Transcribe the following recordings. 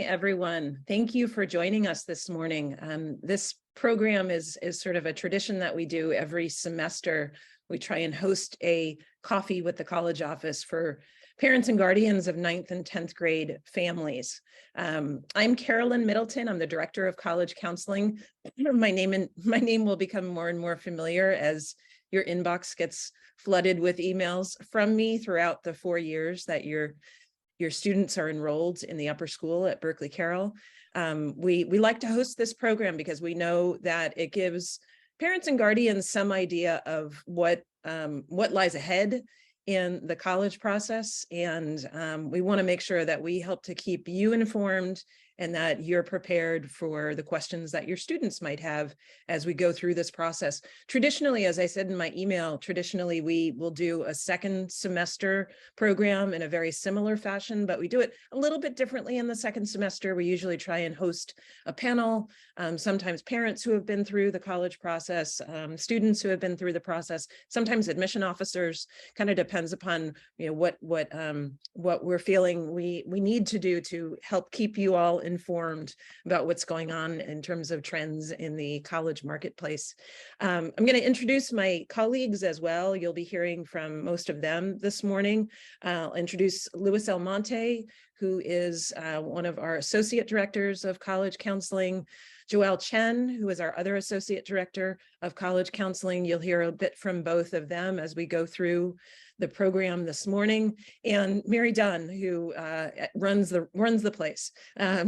Everyone, thank you for joining us this morning. This program is sort of a tradition that we do every semester. We try and host a coffee with the college office for parents and guardians of 9th and 10th grade families. I'm Carolyn Middleton. I'm the director of college counseling. My name will become more and more familiar as your inbox gets flooded with emails from me throughout the 4 years that your students are enrolled in the upper school at Berkeley Carroll. We like to host this program because we know that it gives parents and guardians some idea of what lies ahead in the college process. And we want to make sure that we help to keep you informed and that you're prepared for the questions that your students might have as we go through this process. Traditionally, as I said in my email, traditionally we will do a second semester program in a very similar fashion, but we do it a little bit differently in the second semester. We usually try and host a panel, sometimes parents who have been through the college process, students who have been through the process, sometimes admission officers. Kind of depends upon what we're feeling we need to do to help keep you all informed about what's going on in terms of trends in the college marketplace. I'm going to introduce my colleagues as well. You'll be hearing from most of them this morning. I'll introduce Luis Almonte, who is one of our associate directors of college counseling. Joelle Chen, who is our other associate director of college counseling. You'll hear a bit from both of them as we go through the program this morning, and Mary Dunn, who runs the place.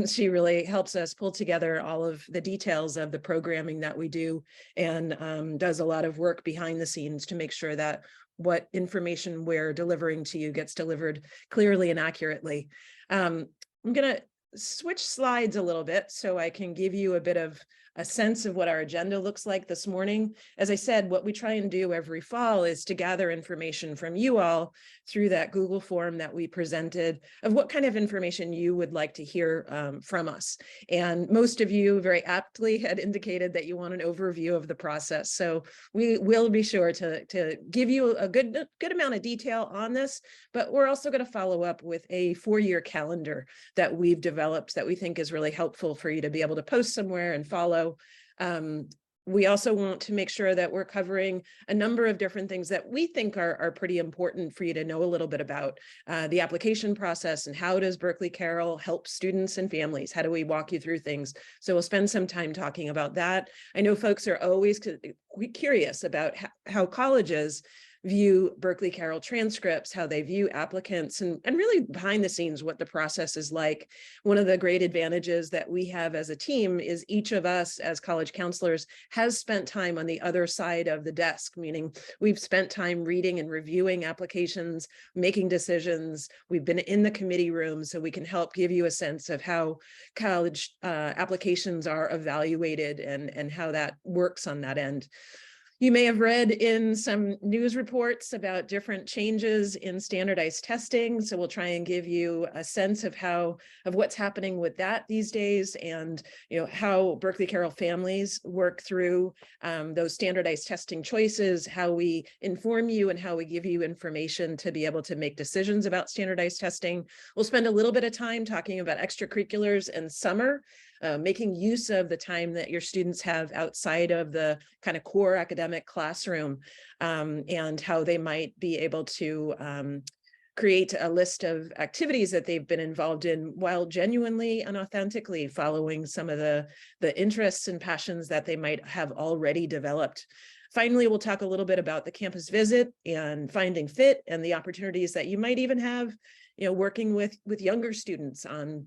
She really helps us pull together all of the details of the programming that we do, and does a lot of work behind the scenes to make sure that what information we're delivering to you gets delivered clearly and accurately. I'm going to switch slides a little bit so I can give you a bit of a sense of what our agenda looks like this morning. As I said, what we try and do every fall is to gather information from you all through that Google form that we presented of what kind of information you would like to hear from us. And most of you very aptly had indicated that you want an overview of the process. So we will be sure to give you a good amount of detail on this, but we're also going to follow up with a 4-year calendar that we've developed that we think is really helpful for you to be able to post somewhere and follow. We also want to make sure that we're covering a number of different things that we think are pretty important for you to know a little bit about. The application process and how does Berkeley Carroll help students and families? How do we walk you through things? So we'll spend some time talking about that. I know folks are always curious about how colleges view Berkeley Carroll transcripts, how they view applicants, and really behind the scenes what the process is like. One of the great advantages that we have as a team is each of us as college counselors has spent time on the other side of the desk, meaning we've spent time reading and reviewing applications, making decisions. We've been in the committee room, so we can help give you a sense of how college applications are evaluated and how that works on that end. You may have read in some news reports about different changes in standardized testing. So we'll try and give you a sense of what's happening with that these days, and how Berkeley Carroll families work through those standardized testing choices, how we inform you and how we give you information to be able to make decisions about standardized testing. We'll spend a little bit of time talking about extracurriculars and summer, making use of the time that your students have outside of the kind of core academic classroom, and how they might be able to create a list of activities that they've been involved in while genuinely and authentically following some of the interests and passions that they might have already developed. Finally, we'll talk a little bit about the campus visit and finding fit and the opportunities that you might even have, working with younger students on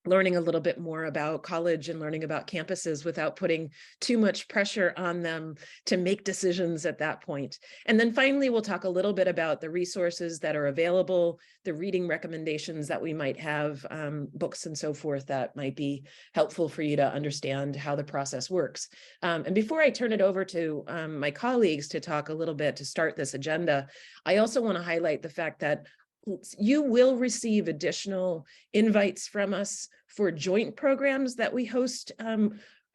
learning a little bit more about college and learning about campuses without putting too much pressure on them to make decisions at that point. And then finally, we'll talk a little bit about the resources that are available, the reading recommendations that we might have, books and so forth that might be helpful for you to understand how the process works. And before I turn it over to my colleagues to talk a little bit to start this agenda, I also want to highlight the fact that you will receive additional invites from us for joint programs that we host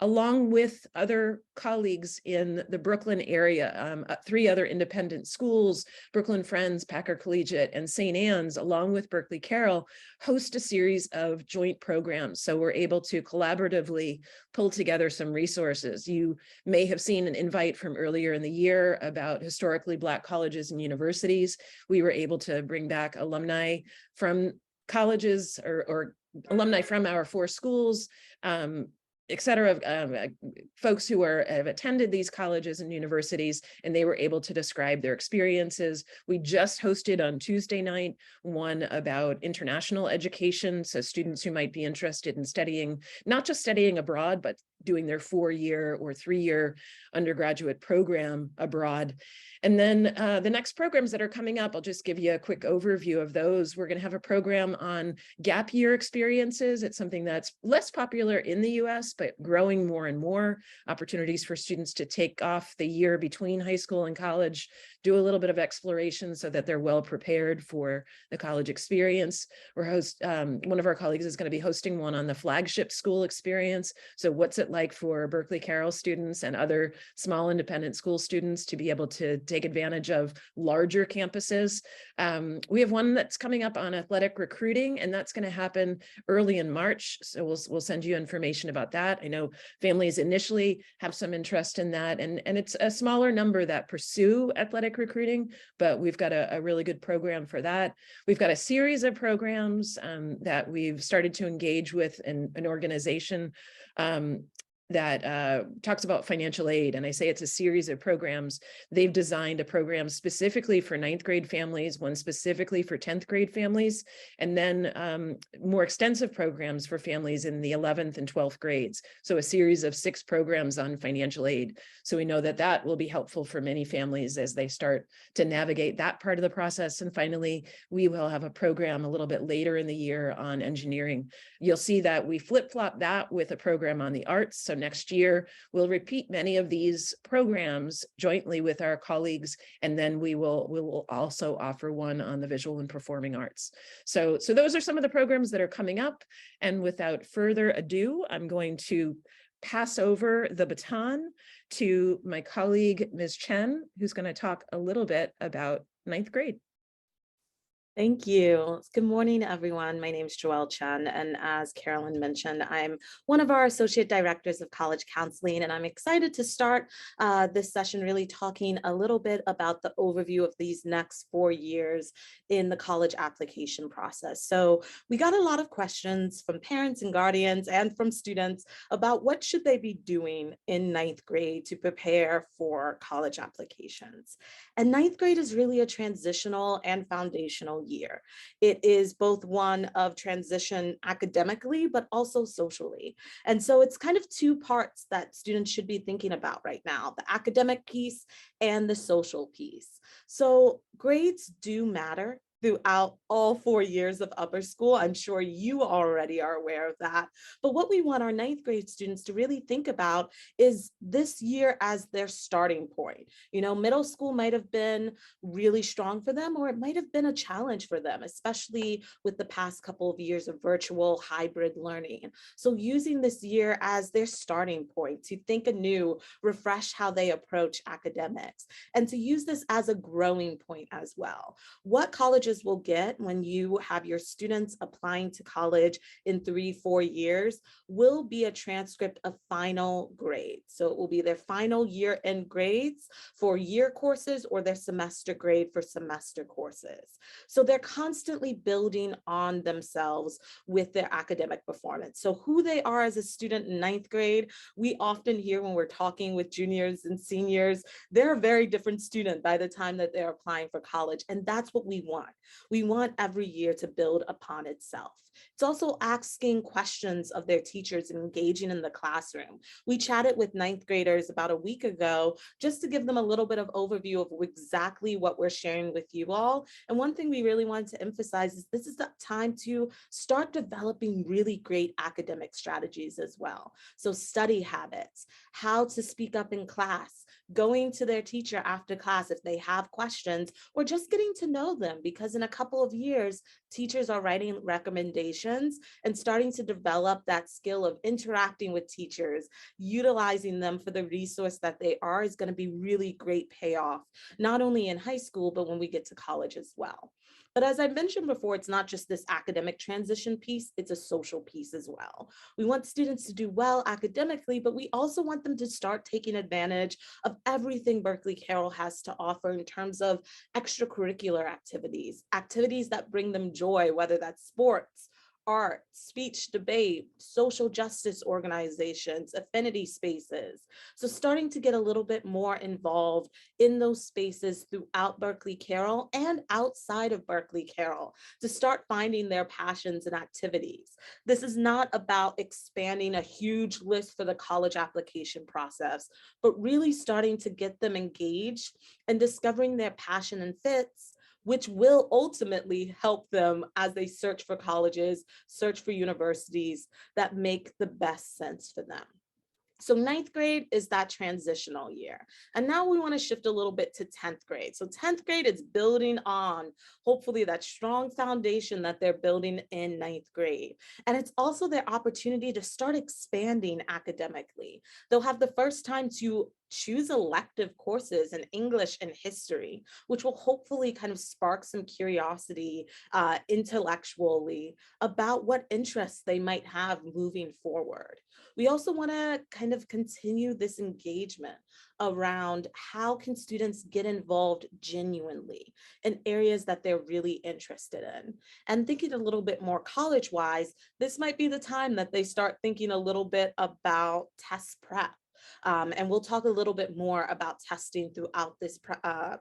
along with other colleagues in the Brooklyn area, 3 other independent schools, Brooklyn Friends, Packer Collegiate, and St. Anne's, along with Berkeley Carroll, host a series of joint programs. So we're able to collaboratively pull together some resources. You may have seen an invite from earlier in the year about historically Black colleges and universities. We were able to bring back alumni from colleges or alumni from our 4 schools, et cetera, folks who have attended these colleges and universities, and they were able to describe their experiences. We just hosted on Tuesday night one about international education. So students who might be interested in studying, not just studying abroad, but doing their 4-year or 3-year undergraduate program abroad. And then the next programs that are coming up, I'll just give you a quick overview of those. We're going to have a program on gap year experiences. It's something that's less popular in the US, but growing more and more. Opportunities for students to take off the year between high school and college, do a little bit of exploration so that they're well prepared for the college experience. One of our colleagues is going to be hosting one on the flagship school experience. So what's it like for Berkeley Carroll students and other small independent school students to be able to take advantage of larger campuses? We have one that's coming up on athletic recruiting, and that's going to happen early in March. So we'll send you information about that. I know families initially have some interest in that, and it's a smaller number that pursue athletic recruiting, but we've got a really good program for that. We've got a series of programs that we've started to engage with an organization that talks about financial aid. And I say it's a series of programs. They've designed a program specifically for 9th grade families, one specifically for 10th grade families, and then more extensive programs for families in the 11th and 12th grades. So a series of 6 programs on financial aid. So we know that that will be helpful for many families as they start to navigate that part of the process. And finally, we will have a program a little bit later in the year on engineering. You'll see that we flip-flop that with a program on the arts. So next year, we'll repeat many of these programs jointly with our colleagues, and then we will also offer one on the visual and performing arts. So those are some of the programs that are coming up. And without further ado, I'm going to pass over the baton to my colleague, Ms. Chen, who's going to talk a little bit about 9th grade. Thank you. Good morning, everyone. My name is Joelle Chen, and as Carolyn mentioned, I'm one of our Associate Directors of College Counseling, and I'm excited to start this session really talking a little bit about the overview of these next 4 years in the college application process. So we got a lot of questions from parents and guardians and from students about what should they be doing in 9th grade to prepare for college applications. And 9th grade is really a transitional and foundational year. It is both one of transition academically, but also socially. And so it's kind of 2 parts that students should be thinking about right now, the academic piece and the social piece. So grades do matter throughout all 4 years of upper school. I'm sure you already are aware of that. But what we want our 9th grade students to really think about is this year as their starting point. You know, middle school might have been really strong for them, or it might have been a challenge for them, especially with the past couple of years of virtual hybrid learning. So using this year as their starting point to think anew, refresh how they approach academics, and to use this as a growing point as well. What colleges will get when you have your students applying to college in 3-4 years will be a transcript of final grades. So it will be their final year-end grades for year courses or their semester grade for semester courses. So they're constantly building on themselves with their academic performance. So who they are as a student in 9th grade, we often hear when we're talking with juniors and seniors, they're a very different student by the time that they're applying for college. And that's what we want. We want every year to build upon itself. It's also asking questions of their teachers and engaging in the classroom. We chatted with 9th graders about a week ago, just to give them a little bit of overview of exactly what we're sharing with you all. And one thing we really wanted to emphasize is this is the time to start developing really great academic strategies as well. So study habits, how to speak up in class, going to their teacher after class if they have questions, or just getting to know them, because in a couple of years, teachers are writing recommendations foundations and starting to develop that skill of interacting with teachers, utilizing them for the resource that they are, is going to be really great payoff, not only in high school, but when we get to college as well. But as I mentioned before, it's not just this academic transition piece, it's a social piece as well. We want students to do well academically, but we also want them to start taking advantage of everything Berkeley Carroll has to offer in terms of extracurricular activities, activities that bring them joy, whether that's sports, art, speech, debate, social justice organizations, affinity spaces. So starting to get a little bit more involved in those spaces throughout Berkeley Carroll and outside of Berkeley Carroll to start finding their passions and activities. This is not about expanding a huge list for the college application process, but really starting to get them engaged and discovering their passion and fits, which will ultimately help them as they search for colleges, search for universities that make the best sense for them. So ninth grade is that transitional year. And now we want to shift a little bit to 10th grade. So 10th grade is building on, hopefully, that strong foundation that they're building in ninth grade. And it's also their opportunity to start expanding academically. They'll have the first time to choose elective courses in English and history, which will hopefully kind of spark some curiosity intellectually about what interests they might have moving forward. We also want to kind of continue this engagement around how can students get involved genuinely in areas that they're really interested in. And thinking a little bit more college-wise, this might be the time that they start thinking a little bit about test prep. And we'll talk a little bit more about testing throughout this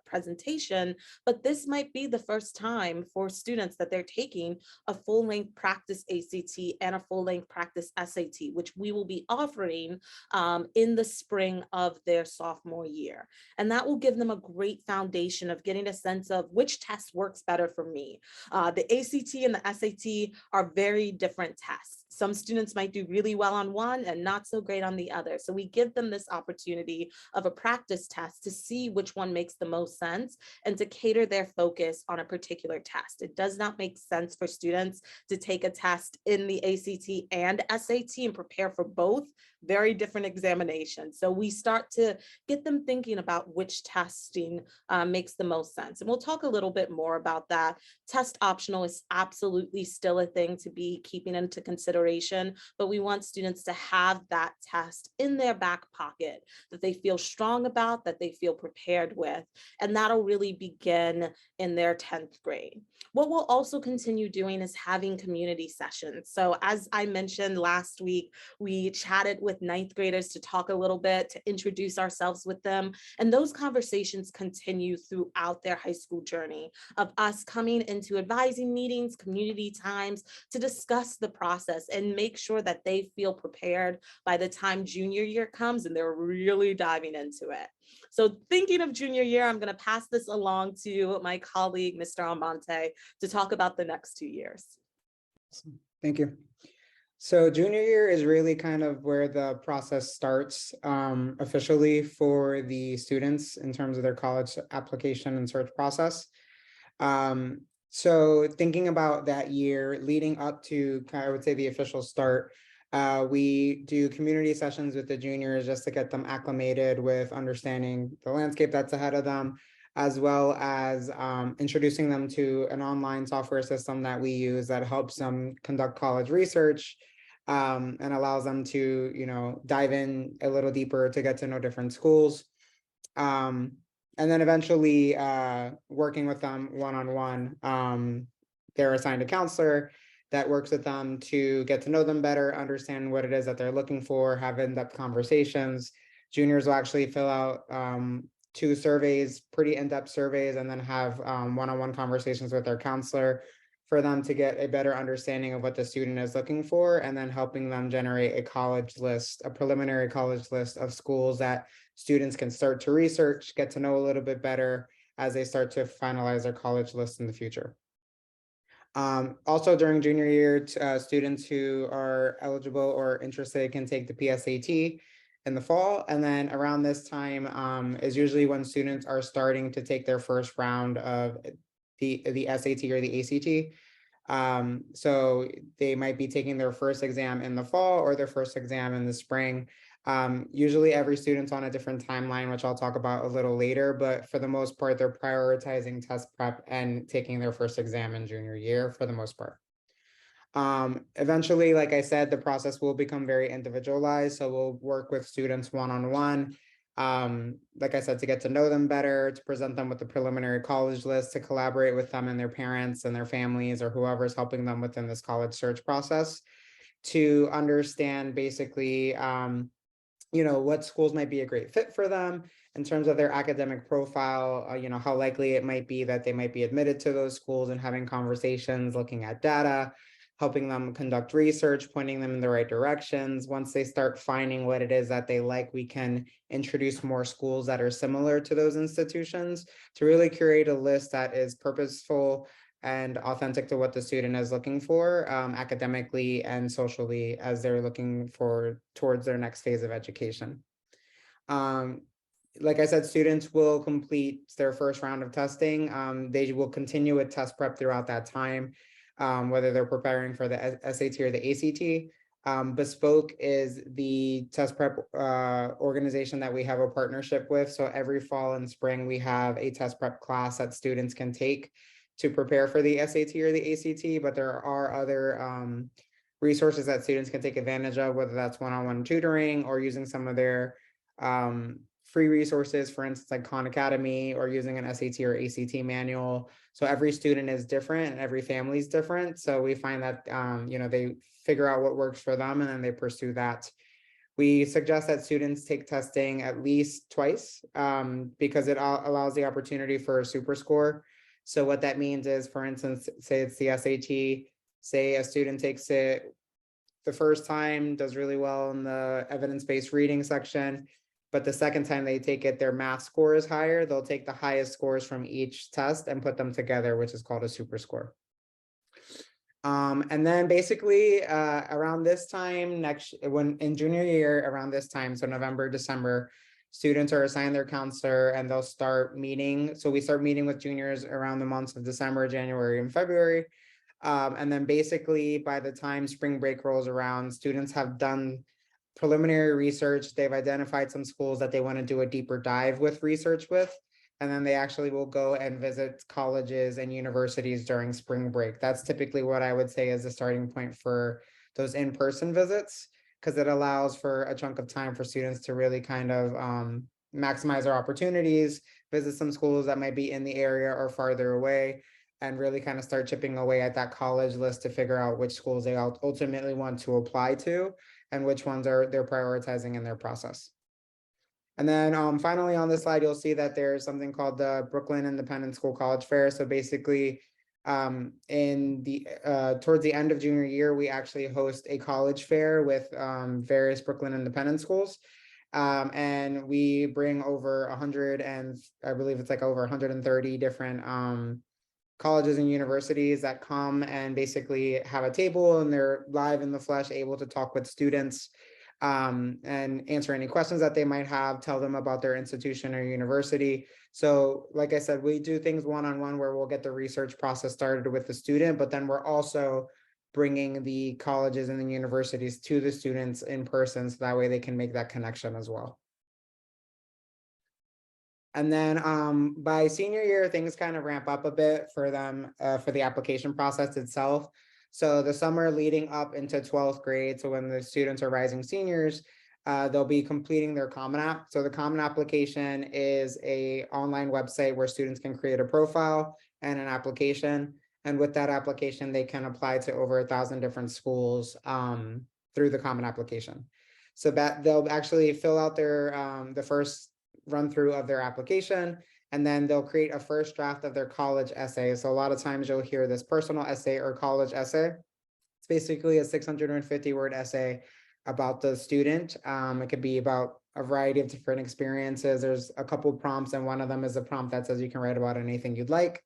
presentation, but this might be the first time for students that they're taking a full-length practice ACT and a full-length practice SAT, which we will be offering in the spring of their sophomore year. And that will give them a great foundation of getting a sense of which test works better for me. The ACT and the SAT are very different tests. Some students might do really well on one and not so great on the other. So we give them this opportunity of a practice test to see which one makes the most sense and to cater their focus on a particular test. It does not make sense for students to take a test in the ACT and SAT and prepare for both. Very different examinations. So we start to get them thinking about which testing makes the most sense. And we'll talk a little bit more about that. Test optional is absolutely still a thing to be keeping into consideration, but we want students to have that test in their back pocket that they feel strong about, that they feel prepared with, and that'll really begin in their 10th grade. What we'll also continue doing is having community sessions. So as I mentioned last week, we chatted with ninth graders to talk a little bit, to introduce ourselves with them. And those conversations continue throughout their high school journey of us coming into advising meetings, community times to discuss the process and make sure that they feel prepared by the time junior year comes and they're really diving into it. So thinking of junior year, I'm going to pass this along to my colleague, Mr. Almonte, to talk about the next 2 years. Thank you. So junior year is really kind of where the process starts officially for the students in terms of their college application and search process. So thinking about that year leading up to, I would say, the official start, we do community sessions with the juniors just to get them acclimated with understanding the landscape that's ahead of them, as well as introducing them to an online software system that we use that helps them conduct college research and allows them to, dive in a little deeper to get to know different schools. And then eventually working with them one-on-one. They're assigned a counselor that works with them to get to know them better, understand what it is that they're looking for, have in-depth conversations. Juniors will actually fill out 2 surveys, pretty in-depth surveys, and then have one-on-one conversations with their counselor for them to get a better understanding of what the student is looking for, and then helping them generate a college list, a preliminary college list of schools that students can start to research, get to know a little bit better as they start to finalize their college list in the future. Also during junior year, students who are eligible or interested can take the PSAT in the fall. And then around this time is usually when students are starting to take their first round of the SAT or the ACT. So they might be taking their first exam in the fall or their first exam in the spring. Usually every student's on a different timeline, which I'll talk about a little later, but for the most part, they're prioritizing test prep and taking their first exam in junior year for the most part. Eventually, like I said, the process will become very individualized. So we'll work with students one-on-one. Like I said, to get to know them better, to present them with the preliminary college list, to collaborate with them and their parents and their families or whoever's helping them within this college search process, to understand basically, what schools might be a great fit for them in terms of their academic profile, how likely it might be that they might be admitted to those schools, and having conversations, looking at data, helping them conduct research, pointing them in the right directions. Once they start finding what it is that they like, we can introduce more schools that are similar to those institutions to really curate a list that is purposeful and authentic to what the student is looking for, academically and socially, as they're looking for towards their next phase of education. Like I said, students will complete their first round of testing. They will continue with test prep throughout that time, whether they're preparing for the SAT or the ACT. Bespoke is the test prep organization that we have a partnership with. So every fall and spring, we have a test prep class that students can take to prepare for the SAT or the ACT, but there are other resources that students can take advantage of, whether that's one-on-one tutoring or using some of their free resources, for instance, like Khan Academy, or using an SAT or ACT manual. So every student is different and every family is different. So we find that, they figure out what works for them and then they pursue that. We suggest that students take testing at least twice, because it allows the opportunity for a super score. So what that means is, for instance, say it's the SAT, say a student takes it the first time, does really well in the evidence-based reading section, but the second time they take it, their math score is higher. They'll take the highest scores from each test and put them together, which is called a super score. And then basically around this time when in junior year, around this time, so November, December, students are assigned their counselor and they'll start meeting. So we start meeting with juniors around the months of December, January, and February. And then basically by the time spring break rolls around, students have done preliminary research. They've identified some schools that they want to do a deeper dive with research with. And then they actually will go and visit colleges and universities during spring break. That's typically what I would say is the starting point for those in-person visits, because it allows for a chunk of time for students to really kind of maximize their opportunities, visit some schools that might be in the area or farther away, and really kind of start chipping away at that college list to figure out which schools they ultimately want to apply to and which ones they're prioritizing in their process. And then finally on this slide, you'll see that there's something called the Brooklyn Independent School College Fair. So basically, in the towards the end of junior year, we actually host a college fair with various Brooklyn independent schools. And we bring over 100, and I believe it's like over 130 different colleges and universities that come and basically have a table, and they're live in the flesh, able to talk with students and answer any questions that they might have, tell them about their institution or university. So like I said, we do things one-on-one where we'll get the research process started with the student, but then we're also bringing the colleges and the universities to the students in person, so that way they can make that connection as well. And then by senior year, things kind of ramp up a bit for them for the application process itself. So the summer leading up into 12th grade, so when the students are rising seniors, they'll be completing their Common App. So the Common Application is an online website where students can create a profile and an application. And with that application, they can apply to over 1,000 different schools through the Common Application. So that they'll actually fill out their the first run through of their application, and then they'll create a first draft of their college essay. So a lot of times you'll hear this personal essay or college essay. It's basically a 650-word essay about the student. It could be about a variety of different experiences. There's a couple of prompts, and one of them is a prompt that says you can write about anything you'd like.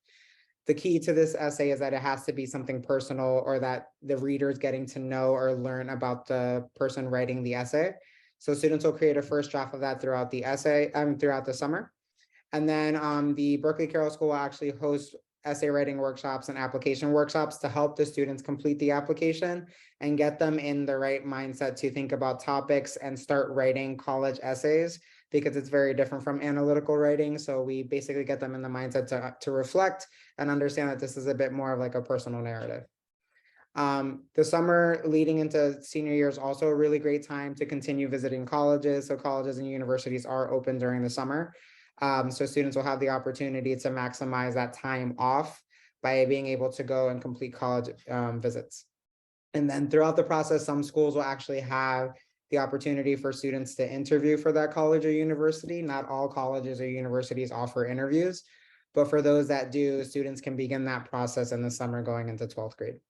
The key to this essay is that it has to be something personal, or that the reader is getting to know or learn about the person writing the essay. So students will create a first draft of that throughout the essay, throughout the summer. And then the Berkeley Carroll School will actually host essay writing workshops and application workshops to help the students complete the application and get them in the right mindset to think about topics and start writing college essays, because it's very different from analytical writing. So we basically get them in the mindset to reflect and understand that this is a bit more of like a personal narrative. The summer leading into senior year is also a really great time to continue visiting colleges. So colleges and universities are open during the summer. So students will have the opportunity to maximize that time off by being able to go and complete college visits. And then throughout the process, some schools will actually have the opportunity for students to interview for that college or university. Not all colleges or universities offer interviews, but for those that do, students can begin that process in the summer going into 12th grade.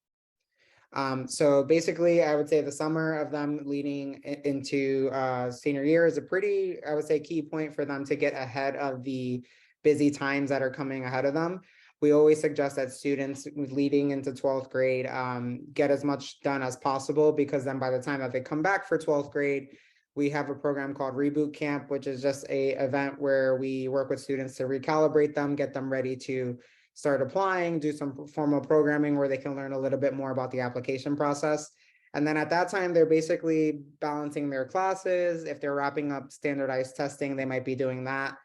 So basically, I would say the summer of them leading into senior year is a pretty, I would say, key point for them to get ahead of the busy times that are coming ahead of them. We always suggest that students leading into 12th grade get as much done as possible, because then by the time that they come back for 12th grade, we have a program called Reboot Camp, which is just a event where we work with students to recalibrate them, get them ready to start applying, do some formal programming where they can learn a little bit more about the application process. And then at that time, they're basically balancing their classes. If they're wrapping up standardized testing, they might be doing that.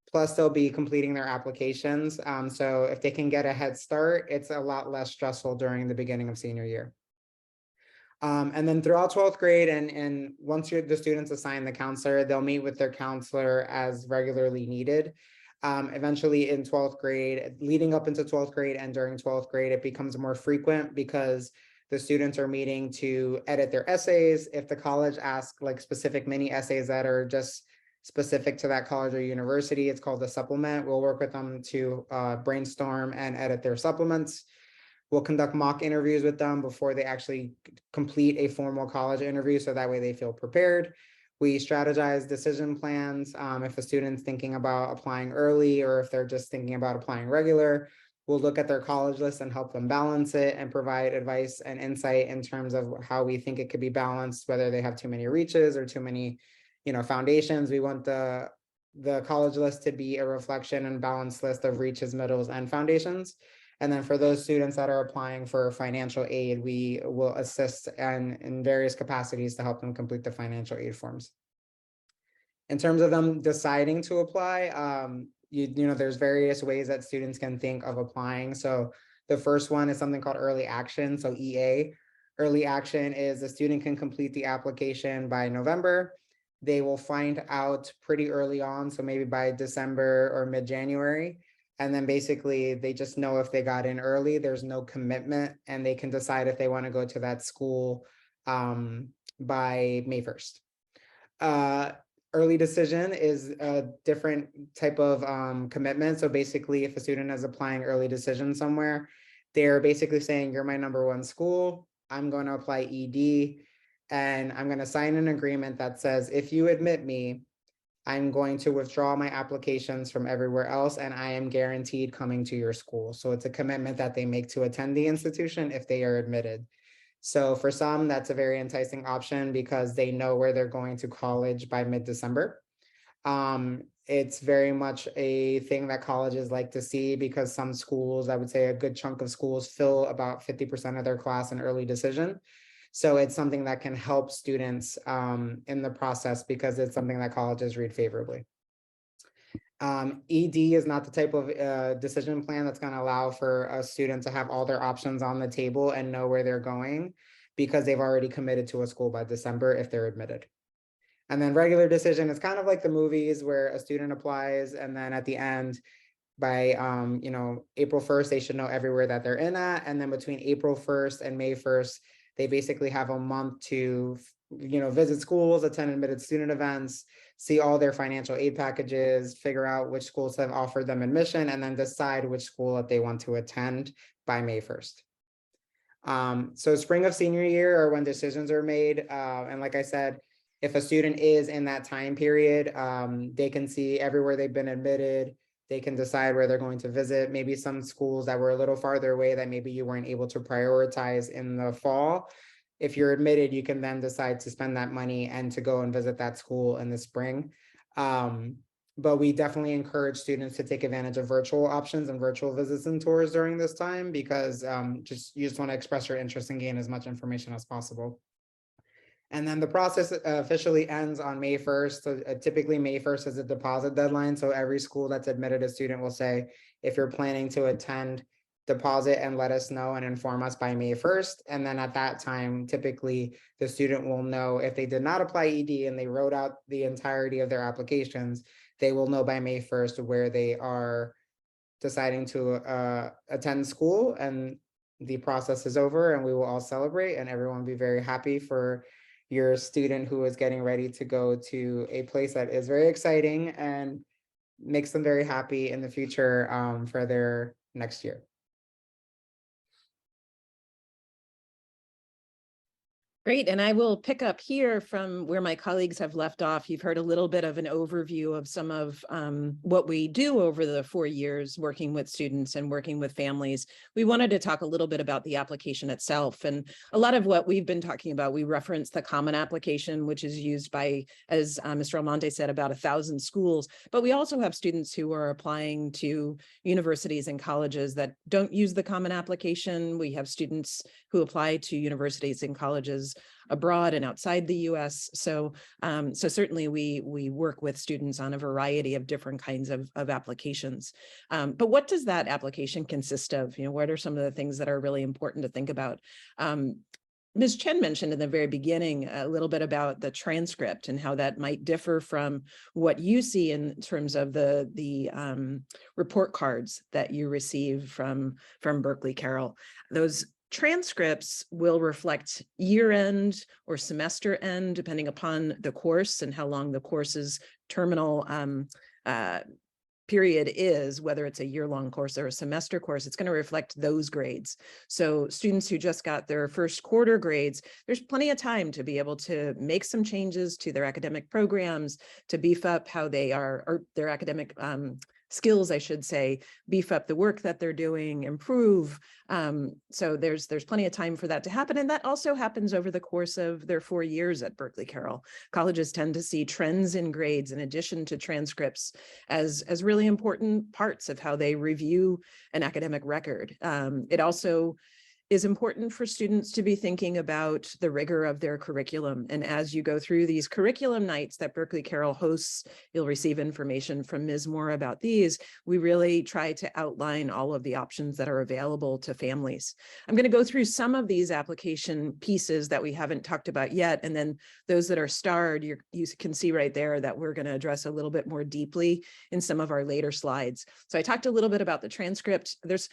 Plus, they'll be completing their applications. So if they can get a head start, it's a lot less stressful during the beginning of senior year. And then throughout 12th grade, and once the students assign the counselor, they'll meet with their counselor as regularly needed. Eventually in 12th grade, leading up into 12th grade and during 12th grade, it becomes more frequent because the students are meeting to edit their essays. If the college asks like specific mini essays that are just specific to that college or university, it's called a supplement. We'll work with them to brainstorm and edit their supplements. We'll conduct mock interviews with them before they actually complete a formal college interview, so that way they feel prepared. We strategize decision plans. If a student's thinking about applying early, or if they're just thinking about applying regular, we'll look at their college list and help them balance it and provide advice and insight in terms of how we think it could be balanced, whether they have too many reaches or too many, foundations. We want the college list to be a reflection and balanced list of reaches, middles, and foundations. And then for those students that are applying for financial aid, we will assist in various capacities to help them complete the financial aid forms. In terms of them deciding to apply, there's various ways that students can think of applying. So the first one is something called early action, so EA. Early action is the student can complete the application by November. They will find out pretty early on, so maybe by December or mid-January. And then basically they just know if they got in early, there's no commitment, and they can decide if they want to go to that school by May 1st. Early decision is a different type of commitment. So basically, if a student is applying early decision somewhere, they're basically saying, you're my number one school, I'm going to apply ED, and I'm going to sign an agreement that says, if you admit me, I'm going to withdraw my applications from everywhere else, and I am guaranteed coming to your school. So it's a commitment that they make to attend the institution if they are admitted. So for some, that's a very enticing option because they know where they're going to college by mid-December. It's very much a thing that colleges like to see, because some schools, I would say a good chunk of schools, fill about 50% of their class in early decision. So it's something that can help students in the process, because it's something that colleges read favorably. ED is not the type of decision plan that's going to allow for a student to have all their options on the table and know where they're going, because they've already committed to a school by December if they're admitted. And then regular decision is kind of like the movies, where a student applies, and then at the end, by April 1st, they should know everywhere that they're in at. And then between April 1st and May 1st, they basically have a month to visit schools, attend admitted student events, see all their financial aid packages, figure out which schools have offered them admission, and then decide which school that they want to attend by May 1st. So spring of senior year are when decisions are made. And like I said, if a student is in that time period, they can see everywhere they've been admitted. They can decide where they're going to visit. Maybe some schools that were a little farther away that maybe you weren't able to prioritize in the fall. If you're admitted, you can then decide to spend that money and to go and visit that school in the spring. but we definitely encourage students to take advantage of virtual options and virtual visits and tours during this time, because you just want to express your interest and gain as much information as possible. And then the process officially ends on May 1st. So typically May 1st is a deposit deadline. So every school that's admitted a student will say, if you're planning to attend, deposit and let us know and inform us by May 1st. And then at that time, typically the student will know if they did not apply ED and they wrote out the entirety of their applications, they will know by May 1st where they are deciding to attend school, and the process is over and we will all celebrate and everyone will be very happy for your student who is getting ready to go to a place that is very exciting and makes them very happy in the future for their next year. Great, and I will pick up here from where my colleagues have left off. You've heard a little bit of an overview of some of what we do over the 4 years working with students and working with families. We wanted to talk a little bit about the application itself, and a lot of what we've been talking about, we reference the Common Application, which is used by, as Mr. Almonte said, about 1,000 schools, but we also have students who are applying to universities and colleges that don't use the Common Application. We have students who apply to universities and colleges abroad and outside the US. So certainly we work with students on a variety of different kinds of applications. But what does that application consist of? What are some of the things that are really important to think about? Ms. Chen mentioned in the very beginning a little bit about the transcript and how that might differ from what you see in terms of the report cards that you receive from Berkeley Carroll. Those transcripts will reflect year end or semester end, depending upon the course and how long the course's terminal period is, whether it's a year-long course or a semester course. It's going to reflect those grades. So students who just got their first quarter grades, there's plenty of time to be able to make some changes to their academic programs, to beef up how they are, or their academic skills, I should say, beef up the work that they're doing, improve. So there's plenty of time for that to happen. And that also happens over the course of their 4 years at Berkeley Carroll. Colleges tend to see trends in grades in addition to transcripts as really important parts of how they review an academic record. It also is important for students to be thinking about the rigor of their curriculum. And as you go through these curriculum nights that Berkeley Carroll hosts, you'll receive information from Ms. Moore about these. We really try to outline all of the options that are available to families. I'm going to go through some of these application pieces that we haven't talked about yet. And then those that are starred, you can see right there that we're going to address a little bit more deeply in some of our later slides. So I talked a little bit about the transcript. There's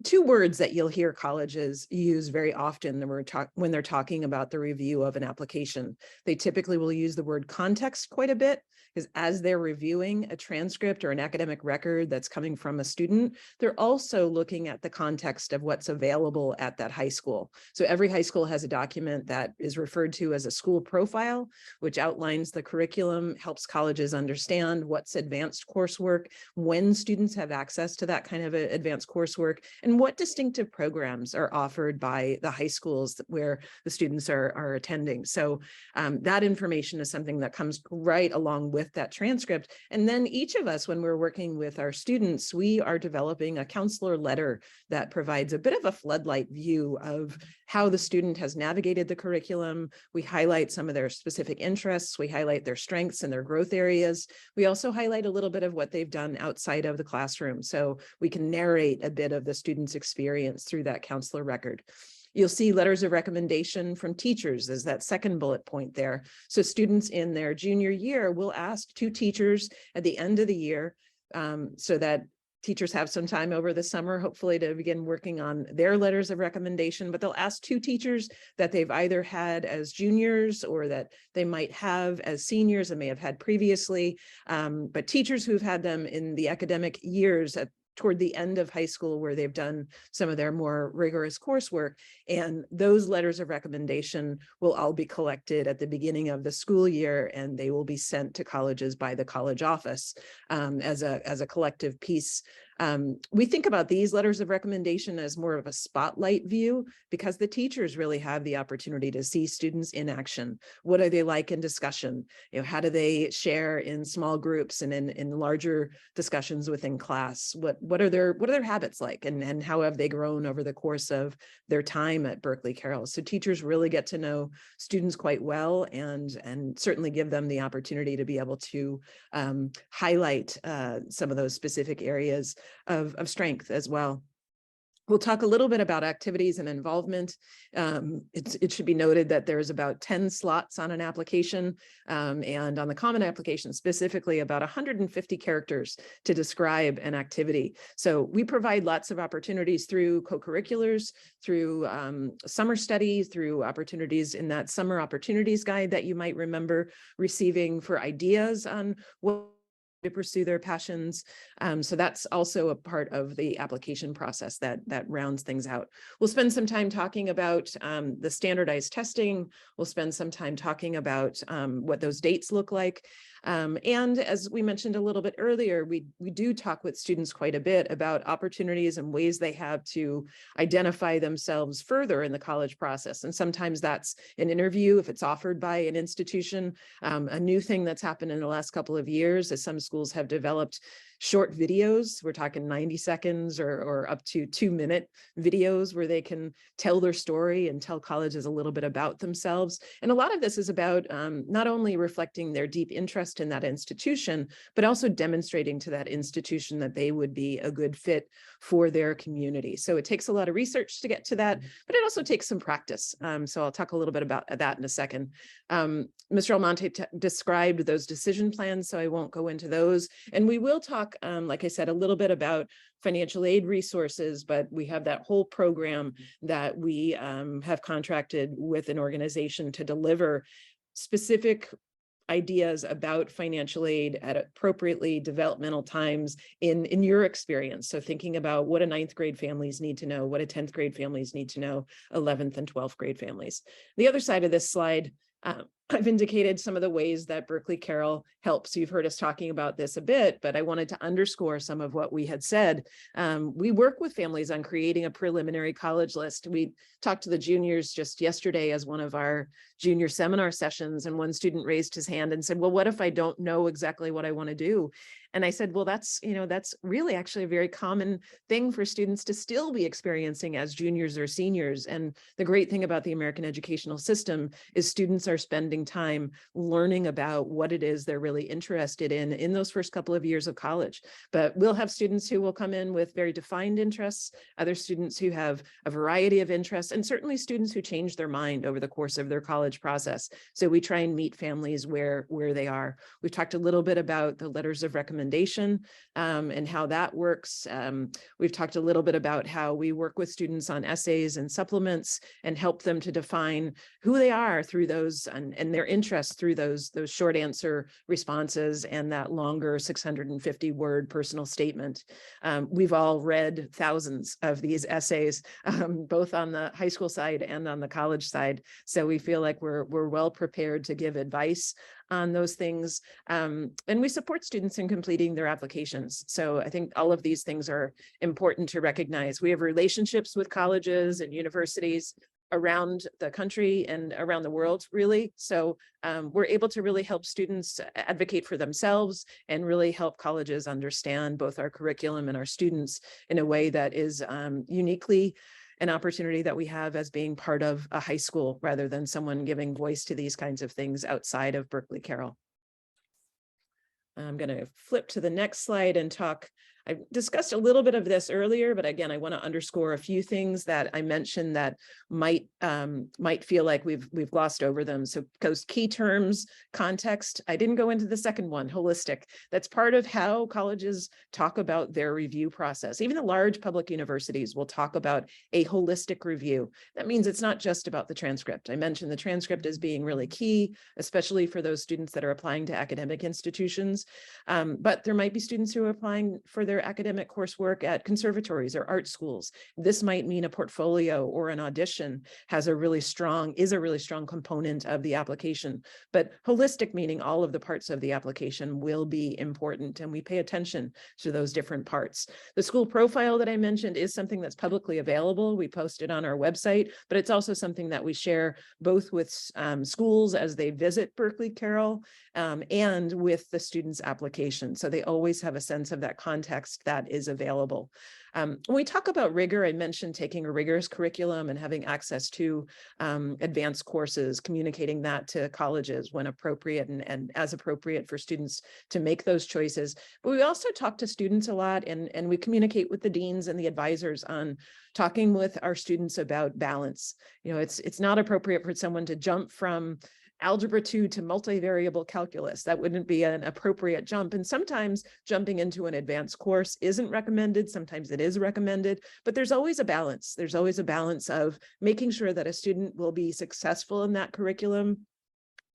2 words that you'll hear colleges use very often when they're talking about the review of an application. They typically will use the word context quite a bit, because as they're reviewing a transcript or an academic record that's coming from a student, they're also looking at the context of what's available at that high school. So every high school has a document that is referred to as a school profile, which outlines the curriculum, helps colleges understand what's advanced coursework, when students have access to that kind of advanced coursework, and what distinctive programs are offered by the high schools where the students are attending. So that information is something that comes right along with that transcript. And then each of us, when we're working with our students, we are developing a counselor letter that provides a bit of a floodlight view of how the student has navigated the curriculum. We highlight some of their specific interests. We highlight their strengths and their growth areas. We also highlight a little bit of what they've done outside of the classroom. So we can narrate a bit of the student's experience through that counselor record. You'll see letters of recommendation from teachers as that second bullet point there. So students in their junior year will ask 2 teachers at the end of the year, so that teachers have some time over the summer, hopefully, to begin working on their letters of recommendation, but they'll ask 2 teachers that they've either had as juniors or that they might have as seniors and may have had previously, but teachers who've had them in the academic years toward the end of high school where they've done some of their more rigorous coursework. And those letters of recommendation will all be collected at the beginning of the school year, and they will be sent to colleges by the college office as a collective piece We think about these letters of recommendation as more of a spotlight view because the teachers really have the opportunity to see students in action. What are they like in discussion? How do they share in small groups and in larger discussions within class? What are their habits like, and how have they grown over the course of their time at Berkeley Carroll? So teachers really get to know students quite well, and certainly give them the opportunity to be able to highlight some of those specific areas of strength as well. We'll talk a little bit about activities and involvement. It should be noted that there's about 10 slots on an application, and on the Common Application specifically about 150 characters to describe an activity. So we provide lots of opportunities through co-curriculars, through summer study, through opportunities in that summer opportunities guide that you might remember receiving for ideas on what to pursue their passions. So that's also a part of the application process that rounds things out. We'll spend some time talking about the standardized testing. We'll spend some time talking about what those dates look like. And as we mentioned a little bit earlier, we do talk with students quite a bit about opportunities and ways they have to identify themselves further in the college process. And sometimes that's an interview if it's offered by an institution. A new thing that's happened in the last couple of years is some schools have developed short videos. We're talking 90 seconds or up to 2-minute videos where they can tell their story and tell colleges a little bit about themselves. And a lot of this is about not only reflecting their deep interest in that institution, but also demonstrating to that institution that they would be a good fit for their community. So it takes a lot of research to get to that, but it also takes some practice. So I'll talk a little bit about that in a second. Mr. Almonte described those decision plans, so I won't go into those. And we will talk, like I said, a little bit about financial aid resources, but we have that whole program that we have contracted with an organization to deliver specific ideas about financial aid at appropriately developmental times in your experience. So thinking about what a 9th grade families need to know, what a 10th grade families need to know, 11th and 12th grade families. The other side of this slide, I've indicated some of the ways that Berkeley Carroll helps. You've heard us talking about this a bit, but I wanted to underscore some of what we had said. We work with families on creating a preliminary college list. We talked to the juniors just yesterday as one of our junior seminar sessions, and one student raised his hand and said, well, what if I don't know exactly what I want to do? And I said, well, that's really actually a very common thing for students to still be experiencing as juniors or seniors. And the great thing about the American educational system is students are spending time learning about what it is they're really interested in those first couple of years of college. But we'll have students who will come in with very defined interests, other students who have a variety of interests, and certainly students who change their mind over the course of their college process. So we try and meet families where they are. We've talked a little bit about the letters of recommendation and how that works. We've talked a little bit about how we work with students on essays and supplements and help them to define who they are through those and their interests through those short answer responses and that longer 650-word personal statement. We've all read thousands of these essays, both on the high school side and on the college side. So we feel like we're well prepared to give advice on those things. And we support students in completing their applications. So I think all of these things are important to recognize. We have relationships with colleges and universities around the country and around the world, really. So we're able to really help students advocate for themselves and really help colleges understand both our curriculum and our students in a way that is uniquely an opportunity that we have as being part of a high school rather than someone giving voice to these kinds of things outside of Berkeley Carroll. I'm going to flip to the next slide and talk. I discussed a little bit of this earlier, but again, I want to underscore a few things that I mentioned that might feel like we've glossed over them. So those key terms, context, I didn't go into the second one, holistic. That's part of how colleges talk about their review process. Even the large public universities will talk about a holistic review. That means it's not just about the transcript. I mentioned the transcript as being really key, especially for those students that are applying to academic institutions. But there might be students who are applying for their their academic coursework at conservatories or art schools. This might mean a portfolio or an audition is a really strong component of the application. But holistic, meaning all of the parts of the application, will be important, and we pay attention to those different parts. The school profile that I mentioned is something that's publicly available. We post it on our website, but it's also something that we share both with schools as they visit Berkeley Carroll and with the students' application. So they always have a sense of that context that is available. When we talk about rigor, I mentioned taking a rigorous curriculum and having access to advanced courses, communicating that to colleges when appropriate and as appropriate for students to make those choices. But we also talk to students a lot, and we communicate with the deans and the advisors on talking with our students about balance. You know, it's not appropriate for someone to jump from Algebra 2 to multivariable calculus. That wouldn't be an appropriate jump. And sometimes jumping into an advanced course isn't recommended. Sometimes it is recommended, but there's always a balance. There's always a balance of making sure that a student will be successful in that curriculum.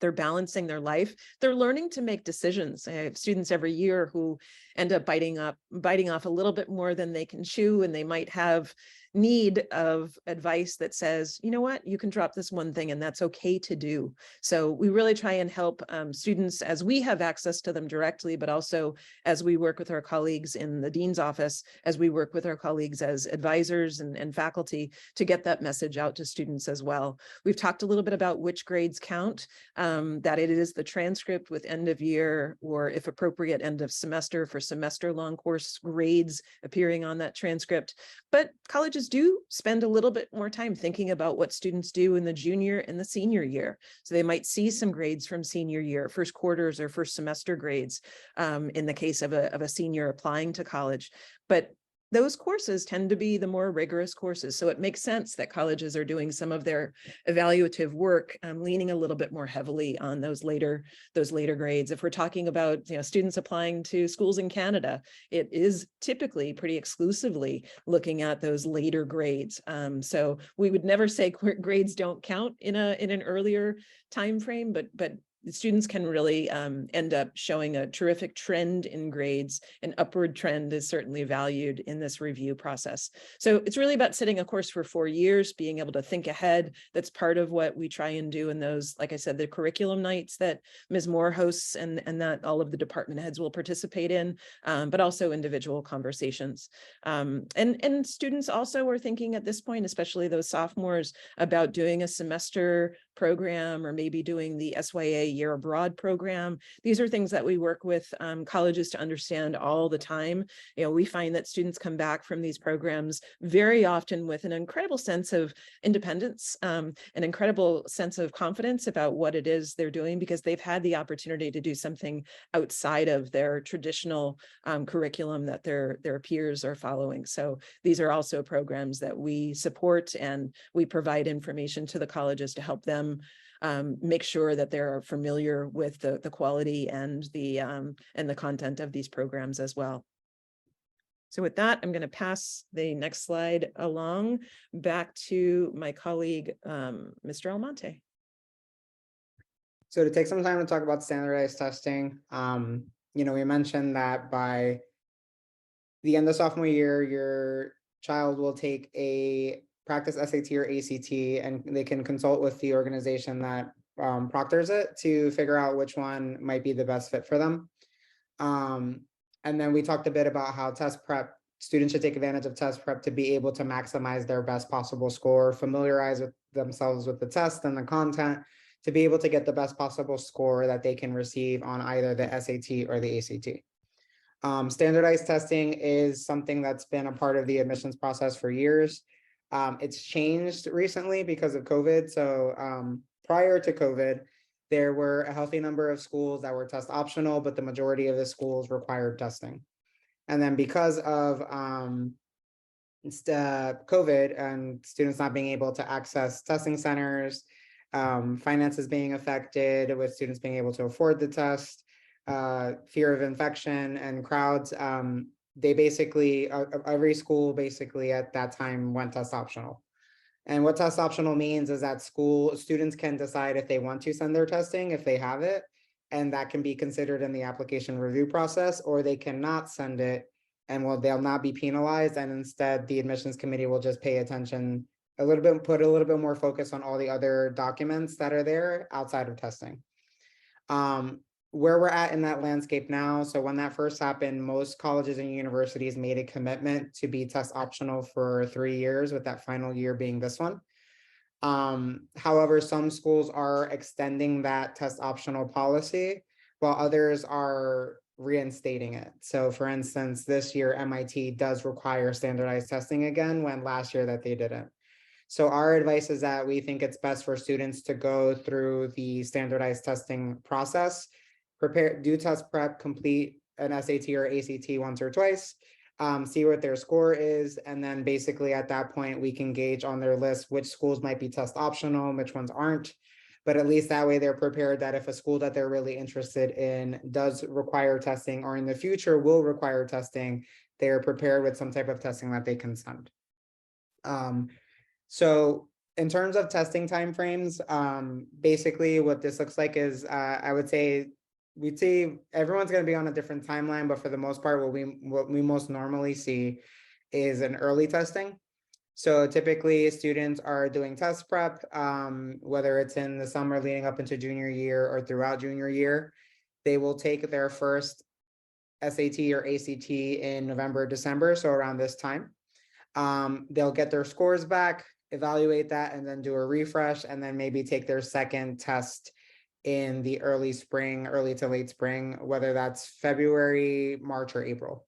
They're balancing their life. They're learning to make decisions. I have students every year who end up biting off a little bit more than they can chew, and they might have need of advice that says, you know what, you can drop this one thing and that's okay to do. So we really try and help students as we have access to them directly, but also as we work with our colleagues in the dean's office, as we work with our colleagues as advisors and faculty to get that message out to students as well. We've talked a little bit about which grades count, that it is the transcript with end of year, or if appropriate, end of semester for semester long course grades appearing on that transcript. But colleges do spend a little bit more time thinking about what students do in the junior and the senior year. So they might see some grades from senior year, first quarters or first semester grades in the case of a senior applying to college. But those courses tend to be the more rigorous courses. So it makes sense that colleges are doing some of their evaluative work, leaning a little bit more heavily on those later grades. If we're talking about students applying to schools in Canada, it is typically pretty exclusively looking at those later grades. So we would never say grades don't count in an earlier time frame, but students can really end up showing a terrific trend in grades. An upward trend is certainly valued in this review process. So it's really about setting a course for 4 years, being able to think ahead. That's part of what we try and do in those, like I said, the curriculum nights that Ms. Moore hosts and that all of the department heads will participate in, but also individual conversations. And students also are thinking at this point, especially those sophomores, about doing a semester program or maybe doing the SYA Year Abroad program. These are things that we work with colleges to understand all the time. We find that students come back from these programs very often with an incredible sense of independence, an incredible sense of confidence about what it is they're doing, because they've had the opportunity to do something outside of their traditional curriculum that their peers are following. So these are also programs that we support, and we provide information to the colleges to help them make sure that they're familiar with the quality and the content of these programs as well. So with that, I'm going to pass the next slide along back to my colleague, Mr. Almonte. So to take some time to talk about standardized testing, we mentioned that by the end of sophomore year, your child will take a practice SAT or ACT, and they can consult with the organization that proctors it to figure out which one might be the best fit for them. And then we talked a bit about how test prep, students should take advantage of test prep to be able to maximize their best possible score, familiarize with themselves with the test and the content to be able to get the best possible score that they can receive on either the SAT or the ACT. Standardized testing is something that's been a part of the admissions process for years. It's changed recently because of COVID. So prior to COVID, there were a healthy number of schools that were test optional, but the majority of the schools required testing. And then because of COVID and students not being able to access testing centers, finances being affected with students being able to afford the test, fear of infection and crowds, they basically, every school basically at that time went test optional. And what test optional means is that students can decide if they want to send their testing, if they have it, and that can be considered in the application review process, or they cannot send it and they'll not be penalized, and instead the admissions committee will just pay attention a little bit, put a little bit more focus on all the other documents that are there outside of testing. Where we're at in that landscape now, so when that first happened, most colleges and universities made a commitment to be test optional for 3 years, with that final year being this one. However, some schools are extending that test optional policy, while others are reinstating it. So for instance, this year MIT does require standardized testing again, when last year that they didn't. So our advice is that we think it's best for students to go through the standardized testing process, do test prep, complete an SAT or ACT once or twice, see what their score is, and then basically at that point we can gauge on their list which schools might be test optional, which ones aren't. But at least that way they're prepared that if a school that they're really interested in does require testing, or in the future will require testing, they're prepared with some type of testing that they can send. So in terms of testing timeframes, basically what this looks like is, I would say, we'd see everyone's going to be on a different timeline, but for the most part, what we most normally see is an early testing. So typically students are doing test prep, whether it's in the summer leading up into junior year or throughout junior year. They will take their first SAT or ACT in November, December, so around this time. They'll get their scores back, evaluate that, and then do a refresh, and then maybe take their second test in the early spring, early to late spring, whether that's February, March, or April.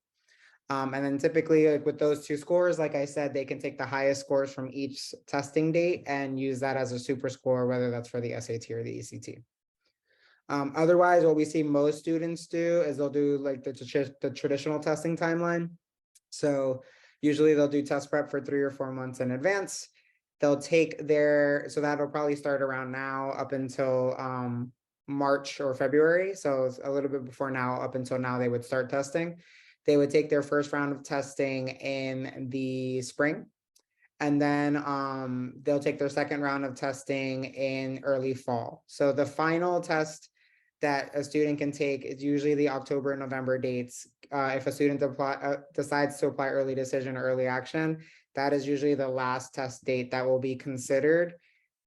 And then typically, like with those two scores, like I said, they can take the highest scores from each testing date and use that as a super score, whether that's for the SAT or the ACT. Otherwise, what we see most students do is they'll do like the traditional testing timeline. So usually they'll do test prep for 3 or 4 months in advance. They'll take so that'll probably start around now up until March or February. So it's a little bit before now, up until now, they would start testing. They would take their first round of testing in the spring. And then they'll take their second round of testing in early fall. So the final test that a student can take is usually the October and November dates. If a student decides to apply early decision or early action, that is usually the last test date that will be considered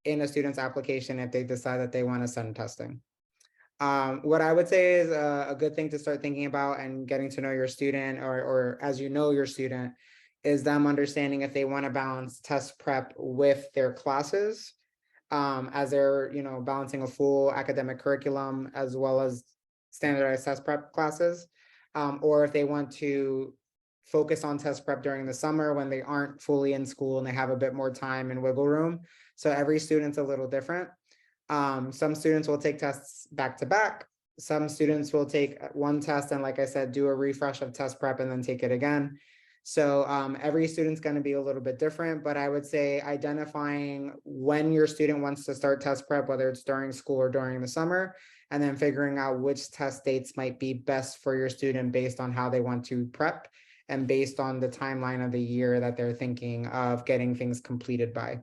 in a student's application if they decide that they want to send testing. What I would say is a good thing to start thinking about and getting to know your student, or as you know your student, is them understanding if they want to balance test prep with their classes, as they're balancing a full academic curriculum as well as standardized test prep classes, or if they want to focus on test prep during the summer when they aren't fully in school and they have a bit more time and wiggle room. So every student's a little different. Some students will take tests back to back. Some students will take one test and, like I said, do a refresh of test prep and then take it again. So every student's going to be a little bit different, but I would say identifying when your student wants to start test prep, whether it's during school or during the summer, and then figuring out which test dates might be best for your student based on how they want to prep and based on the timeline of the year that they're thinking of getting things completed by.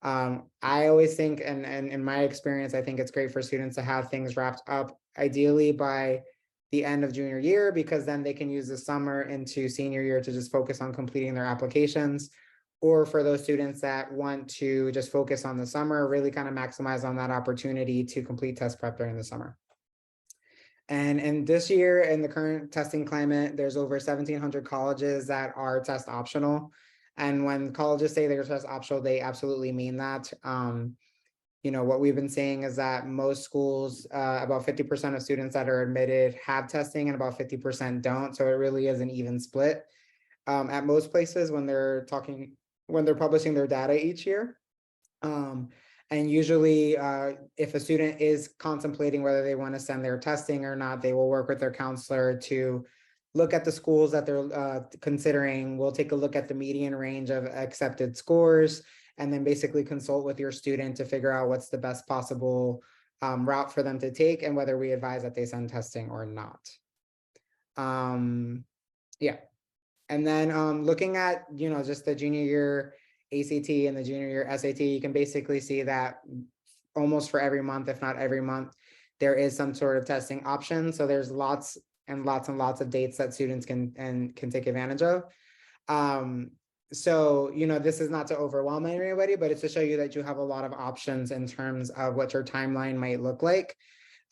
I always think, and in my experience, I think it's great for students to have things wrapped up ideally by the end of junior year, because then they can use the summer into senior year to just focus on completing their applications. Or for those students that want to just focus on the summer, really kind of maximize on that opportunity to complete test prep during the summer. And in this year, in the current testing climate, there's over 1,700 colleges that are test optional. And when colleges say they're test optional, they absolutely mean that. What we've been saying is that most schools, about 50% of students that are admitted have testing and about 50% don't. So it really is an even split at most places when they're publishing their data each year. And usually if a student is contemplating whether they want to send their testing or not, they will work with their counselor to look at the schools that they're considering. We'll take a look at the median range of accepted scores, and then basically consult with your student to figure out what's the best possible route for them to take and whether we advise that they send testing or not. Yeah. And then looking at, just the junior year ACT and the junior year SAT, you can basically see that almost for every month, if not every month, there is some sort of testing option. So there's lots and lots of dates that students can take advantage of. So, this is not to overwhelm anybody, but it's to show you that you have a lot of options in terms of what your timeline might look like.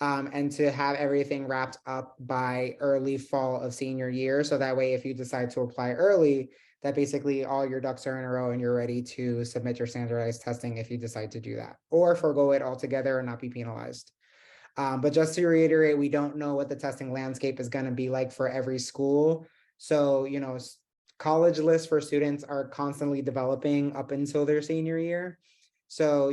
And to have everything wrapped up by early fall of senior year. So that way, if you decide to apply early, that basically all your ducks are in a row and you're ready to submit your standardized testing if you decide to do that, or forego it altogether and not be penalized. But just to reiterate, we don't know what the testing landscape is going to be like for every school. So, college lists for students are constantly developing up until their senior year. So,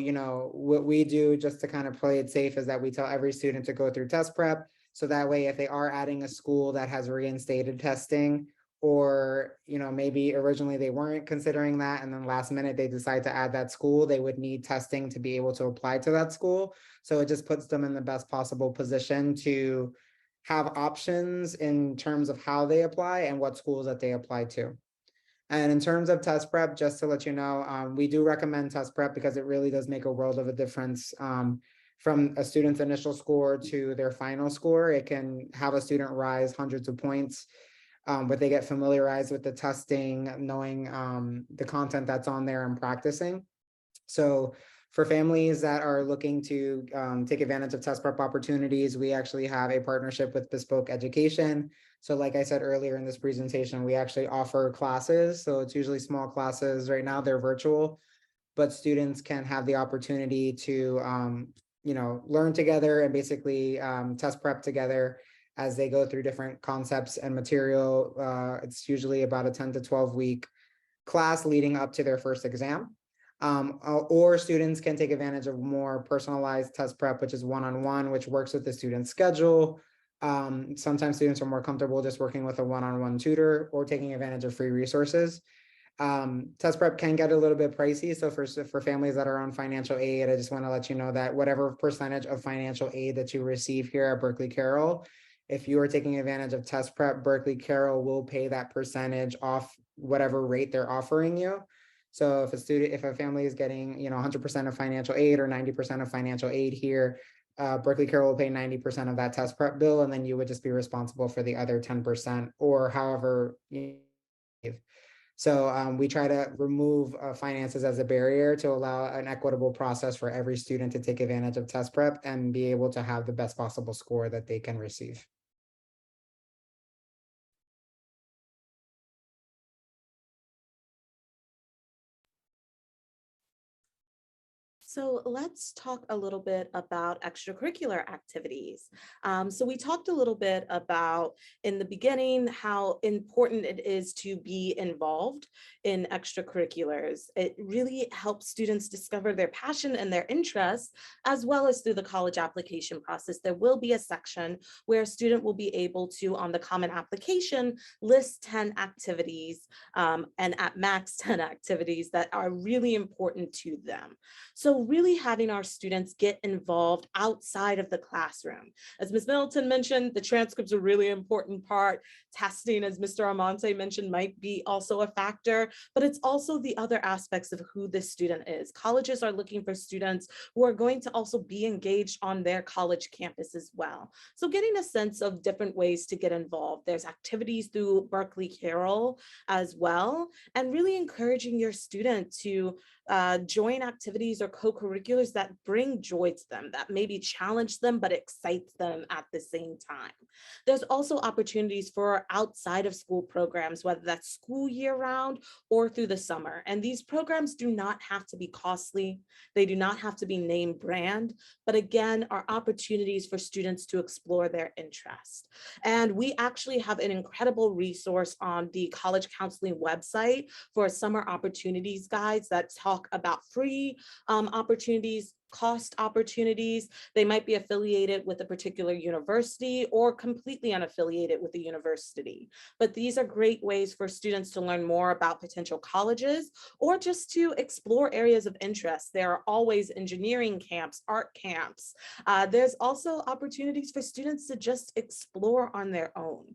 what we do just to kind of play it safe is that we tell every student to go through test prep. So that way, if they are adding a school that has reinstated testing, or, maybe originally they weren't considering that, and then last minute they decide to add that school, they would need testing to be able to apply to that school. So it just puts them in the best possible position to have options in terms of how they apply and what schools that they apply to. And in terms of test prep, just to let you know, we do recommend test prep because it really does make a world of a difference. From a student's initial score to their final score, it can have a student rise hundreds of points. But they get familiarized with the testing, knowing the content that's on there and practicing. So for families that are looking to take advantage of test prep opportunities, we actually have a partnership with Bespoke Education. So like I said earlier in this presentation, we actually offer classes. So it's usually small classes. Right now they're virtual, but students can have the opportunity to learn together and basically test prep together as they go through different concepts and material. It's usually about a 10 to 12 week class leading up to their first exam. Or students can take advantage of more personalized test prep, which is one-on-one, which works with the student's schedule. Sometimes students are more comfortable just working with a one-on-one tutor or taking advantage of free resources. Test prep can get a little bit pricey. So for families that are on financial aid, I just want to let you know that whatever percentage of financial aid that you receive here at Berkeley Carroll, if you are taking advantage of test prep, Berkeley Carroll will pay that percentage off whatever rate they're offering you. So if a family is getting, 100% of financial aid or 90% of financial aid here, Berkeley Carroll will pay 90% of that test prep bill, and then you would just be responsible for the other 10% or however. So we try to remove finances as a barrier to allow an equitable process for every student to take advantage of test prep and be able to have the best possible score that they can receive. So let's talk a little bit about extracurricular activities. So we talked a little bit about in the beginning how important it is to be involved in extracurriculars. It really helps students discover their passion and their interests, as well as through the college application process. There will be a section where a student will be able to, on the common application, list 10 activities and at max 10 activities that are really important to them. So really having our students get involved outside of the classroom. As Ms. Middleton mentioned, the transcripts are a really important part. Testing, as Mr. Amante mentioned, might be also a factor, but it's also the other aspects of who this student is. Colleges are looking for students who are going to also be engaged on their college campus as well. So getting a sense of different ways to get involved. There's activities through Berkeley Carroll as well, and really encouraging your student to join activities or co-curriculars that bring joy to them, that maybe challenge them, but excites them at the same time. There's also opportunities for outside of school programs, whether that's school year round or through the summer. And these programs do not have to be costly. They do not have to be name brand, but again, are opportunities for students to explore their interest. And we actually have an incredible resource on the College Counseling website for summer opportunities guides that talk about free opportunities, cost opportunities. They might be affiliated with a particular university or completely unaffiliated with the university. But these are great ways for students to learn more about potential colleges or just to explore areas of interest. There are always engineering camps, art camps. There's also opportunities for students to just explore on their own.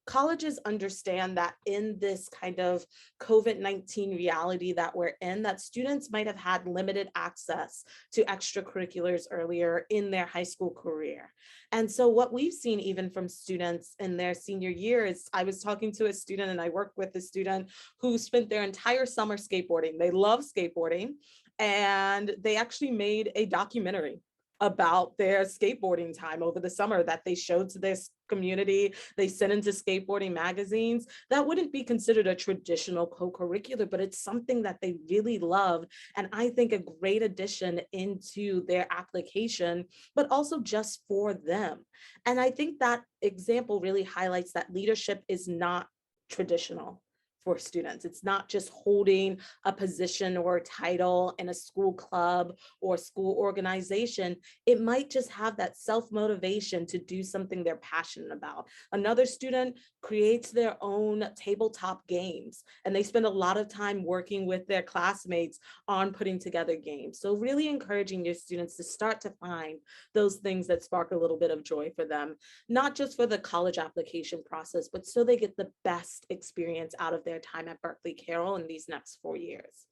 Colleges understand that in this kind of COVID-19 reality that we're in, that students might have had limited access to extracurriculars earlier in their high school career. And so what we've seen even from students in their senior year is, I was talking to a student and I worked with a student who spent their entire summer skateboarding. They love skateboarding, and they actually made a documentary about their skateboarding time over the summer that they showed to this community. They sent into skateboarding magazines. That wouldn't be considered a traditional co-curricular, but it's something that they really love. And I think a great addition into their application, but also just for them. And I think that example really highlights that leadership is not traditional for students. It's not just holding a position or a title in a school club or school organization. It might just have that self-motivation to do something they're passionate about. Another student creates their own tabletop games, and they spend a lot of time working with their classmates on putting together games. So really encouraging your students to start to find those things that spark a little bit of joy for them, not just for the college application process, but so they get the best experience out of their time at Berkeley Carroll in these next 4 years.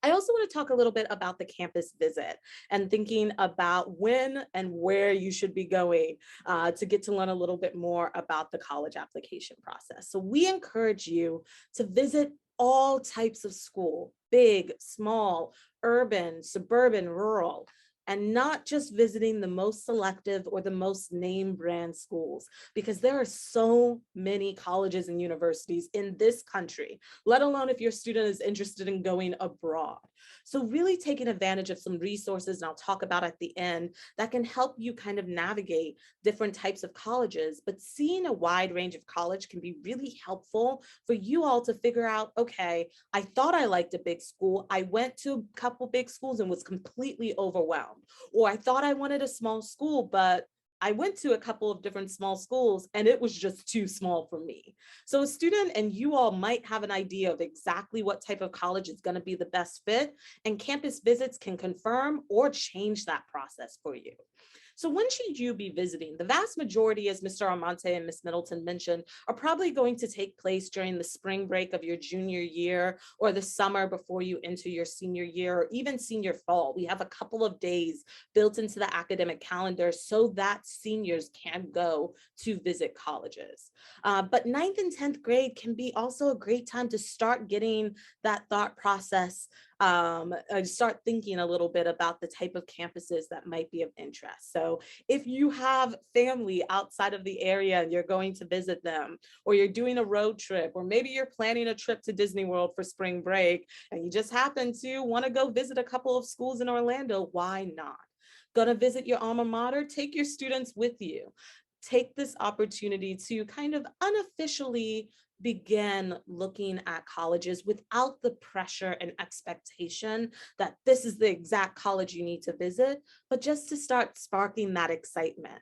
I also want to talk a little bit about the campus visit and thinking about when and where you should be going to get to learn a little bit more about the college application process. So we encourage you to visit all types of school, big, small, urban, suburban, rural, and not just visiting the most selective or the most name brand schools, because there are so many colleges and universities in this country, let alone if your student is interested in going abroad. So really taking advantage of some resources, and I'll talk about at the end, that can help you kind of navigate different types of colleges, but seeing a wide range of college can be really helpful for you all to figure out, okay, I thought I liked a big school. I went to a couple big schools and was completely overwhelmed. Or I thought I wanted a small school, but I went to a couple of different small schools and it was just too small for me. So a student and you all might have an idea of exactly what type of college is going to be the best fit, and campus visits can confirm or change that process for you. So when should you be visiting? The vast majority, as Mr. Almonte and Ms. Middleton mentioned, are probably going to take place during the spring break of your junior year or the summer before you enter your senior year, or even senior fall. We have a couple of days built into the academic calendar so that seniors can go to visit colleges. But 9th and 10th grade can be also a great time to start getting that thought process, start thinking a little bit about the type of campuses that might be of interest. So if you have family outside of the area and you're going to visit them, or you're doing a road trip, or maybe you're planning a trip to Disney World for spring break, and you just happen to want to go visit a couple of schools in Orlando, why not? Gonna visit your alma mater? Take your students with you. Take this opportunity to kind of unofficially begin looking at colleges without the pressure and expectation that this is the exact college you need to visit, but just to start sparking that excitement.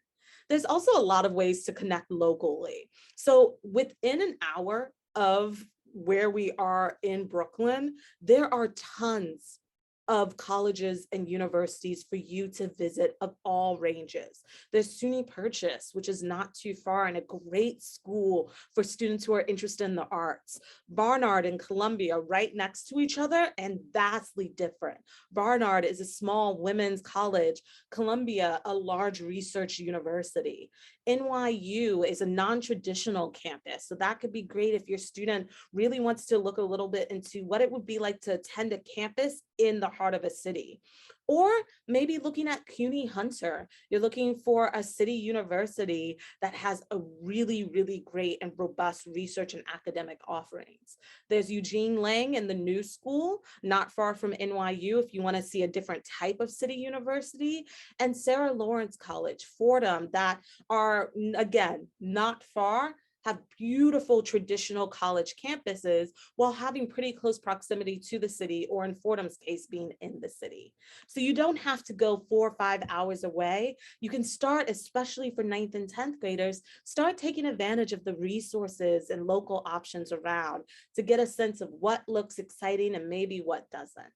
There's also a lot of ways to connect locally. So within an hour of where we are in Brooklyn, there are tons of colleges and universities for you to visit of all ranges. There's SUNY Purchase, which is not too far and a great school for students who are interested in the arts. Barnard and Columbia right next to each other and vastly different. Barnard is a small women's college, Columbia a large research university. NYU is a non-traditional campus, so that could be great if your student really wants to look a little bit into what it would be like to attend a campus in the heart of a city. Or maybe looking at CUNY Hunter, you're looking for a city university that has a really, really great and robust research and academic offerings. There's Eugene Lang and the New School, not far from NYU if you want to see a different type of city university, and Sarah Lawrence College, Fordham, that are, again, not far, have beautiful traditional college campuses while having pretty close proximity to the city, or in Fordham's case, being in the city. So you don't have to go 4 or 5 hours away. You can start, especially for 9th and 10th graders, start taking advantage of the resources and local options around to get a sense of what looks exciting and maybe what doesn't.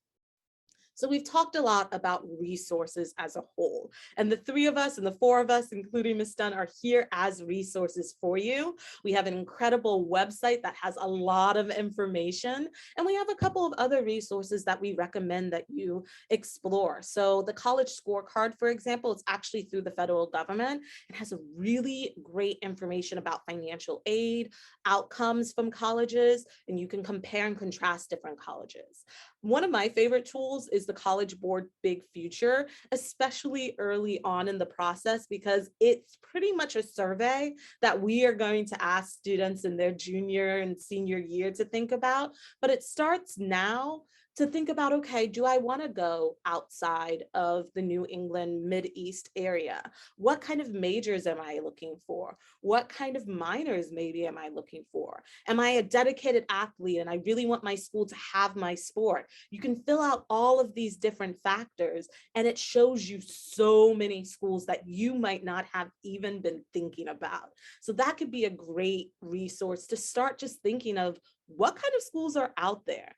So we've talked a lot about resources as a whole, and the three of us and the four of us, including Ms. Dunn, are here as resources for you. We have an incredible website that has a lot of information, and we have a couple of other resources that we recommend that you explore. So the college scorecard, for example, it's actually through the federal government. It has a really great information about financial aid, outcomes from colleges, and you can compare and contrast different colleges. One of my favorite tools is the College Board Big Future, especially early on in the process, because it's pretty much a survey that we are going to ask students in their junior and senior year to think about. But it starts now to think about, okay, do I want to go outside of the New England Mid-East area? What kind of majors am I looking for? What kind of minors maybe am I looking for? Am I a dedicated athlete and I really want my school to have my sport? You can fill out all of these different factors, and it shows you so many schools that you might not have even been thinking about. So that could be a great resource to start just thinking of what kind of schools are out there.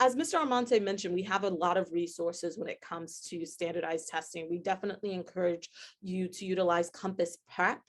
As Mr. Almonte mentioned, we have a lot of resources when it comes to standardized testing. We definitely encourage you to utilize Compass Prep.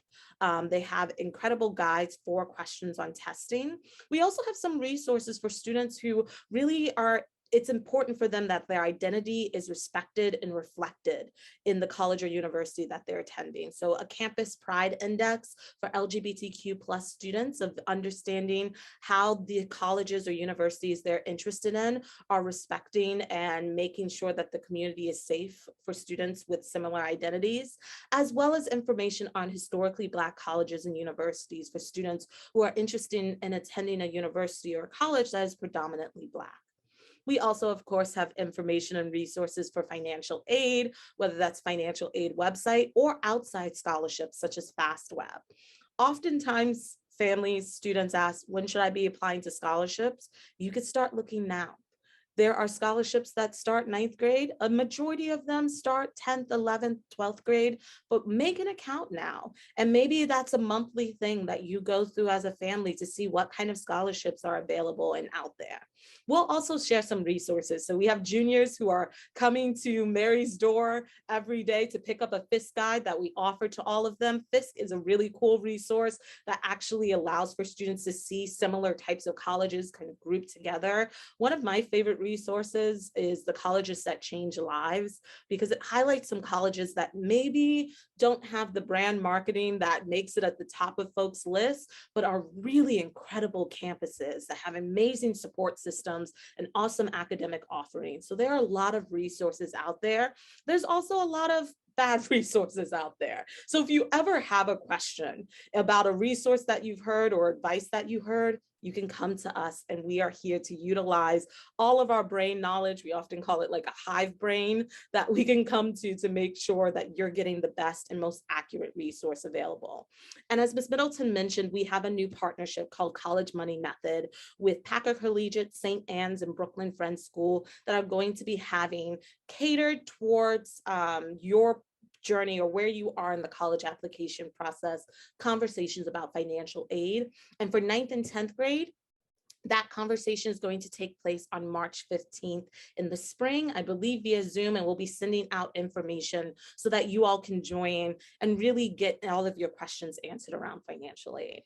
They have incredible guides for questions on testing. We also have some resources for students who really are, it's important for them that their identity is respected and reflected in the college or university that they're attending. So a campus pride index for LGBTQ plus students, of understanding how the colleges or universities they're interested in are respecting and making sure that the community is safe for students with similar identities, as well as information on historically Black colleges and universities for students who are interested in attending a university or college that is predominantly Black. We also, of course, have information and resources for financial aid, whether that's financial aid website or outside scholarships such as FastWeb. Oftentimes, families, students ask, when should I be applying to scholarships? You could start looking now. There are scholarships that start 9th grade. A majority of them start 10th, 11th, 12th grade, but make an account now. And maybe that's a monthly thing that you go through as a family to see what kind of scholarships are available and out there. We'll also share some resources. So we have juniors who are coming to Mary's door every day to pick up a FISC guide that we offer to all of them. FISC is a really cool resource that actually allows for students to see similar types of colleges kind of grouped together. One of my favorite resources is the Colleges That Change Lives, because it highlights some colleges that maybe don't have the brand marketing that makes it at the top of folks' lists, but are really incredible campuses that have amazing support systems and awesome academic offerings. So there are a lot of resources out there. There's also a lot of bad resources out there. So if you ever have a question about a resource that you've heard or advice that you heard, you can come to us, and we are here to utilize all of our brain knowledge. We often call it like a hive brain that we can come to make sure that you're getting the best and most accurate resource available. And as Ms. Middleton mentioned, we have a new partnership called College Money Method with Packer Collegiate, St. Anne's, and Brooklyn Friends School that are going to be having catered towards your journey or where you are in the college application process, conversations about financial aid. And for 9th and 10th grade, that conversation is going to take place on March 15th in the spring, I believe via Zoom, and we'll be sending out information so that you all can join and really get all of your questions answered around financial aid.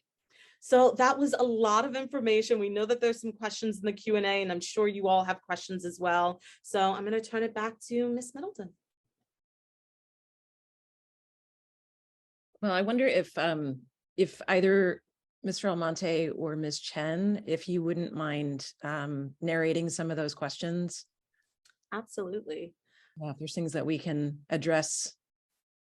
So that was a lot of information. We know that there's some questions in the Q&A, and I'm sure you all have questions as well. So I'm going to turn it back to Ms. Middleton. Well, I wonder if either Mr. Almonte or Ms. Chen, if you wouldn't mind narrating some of those questions. Absolutely. Yeah, if there's things that we can address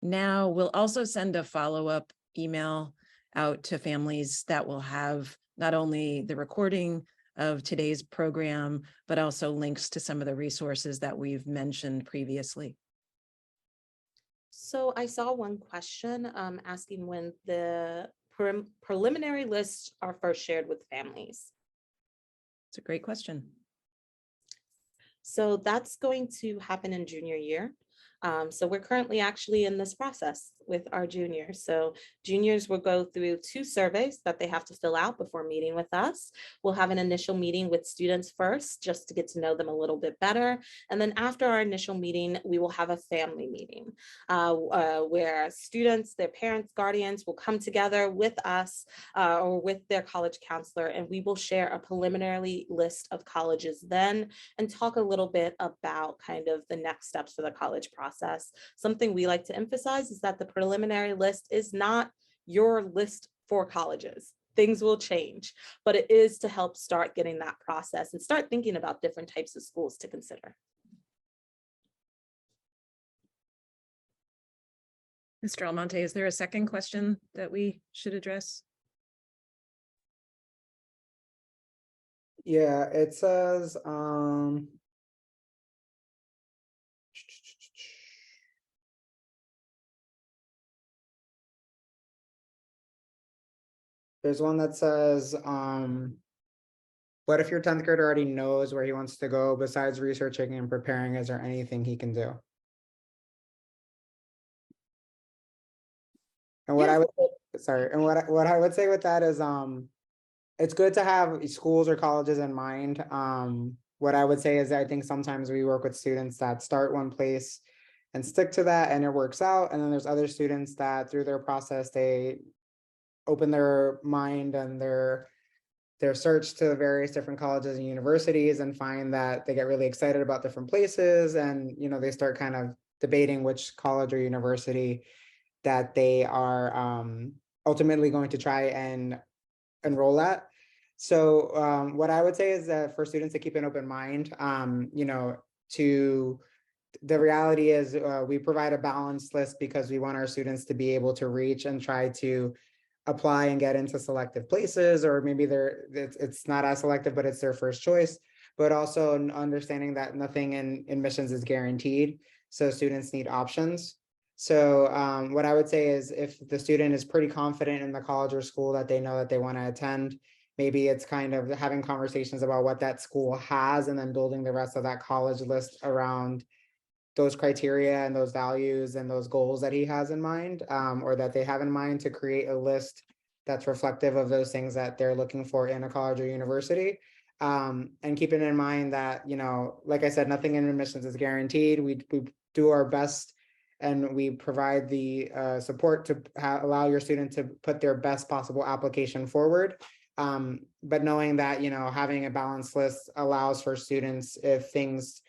now. We'll also send a follow-up email out to families that will have not only the recording of today's program, but also links to some of the resources that we've mentioned previously. So I saw one question asking when the preliminary lists are first shared with families. It's a great question. So that's going to happen in junior year. So we're currently actually in this process. with our juniors. So juniors will go through 2 surveys that they have to fill out before meeting with us. We'll have an initial meeting with students first, just to get to know them a little bit better. And then after our initial meeting, we will have a family meeting where students, their parents, guardians will come together with us or with their college counselor, and we will share a preliminary list of colleges then and talk a little bit about kind of the next steps for the college process. Something we like to emphasize is that the preliminary list is not your list for colleges. Things will change, but it is to help start getting that process and start thinking about different types of schools to consider. Mr. Almonte, is there a second question that we should address? Yeah, it says, there's one that says, what if your 10th grader already knows where he wants to go besides researching and preparing? Is there anything he can do? And what Yeah. I would, sorry, and what I would say with that is, it's good to have schools or colleges in mind. What I would say is I think sometimes we work with students that start one place and stick to that and it works out. And then there's other students that through their process, they open their mind and their search to various different colleges and universities and find that they get really excited about different places. And, you know, they start kind of debating which college or university that they are ultimately going to try and enroll at. So what I would say is that for students to keep an open mind, you know, the reality is we provide a balanced list because we want our students to be able to reach and try to apply and get into selective places, or maybe it's not as selective, but it's their first choice, but also understanding that nothing in admissions is guaranteed. So students need options. So what I would say is if the student is pretty confident in the college or school that they know that they want to attend, maybe it's kind of having conversations about what that school has and then building the rest of that college list around those criteria and those values and those goals that he has in mind, or that they have in mind, to create a list that's reflective of those things that they're looking for in a college or university. And keeping in mind that, you know, like I said, nothing in admissions is guaranteed. We do our best and we provide the support to allow your student to put their best possible application forward. But knowing that, you know, having a balanced list allows for students, if things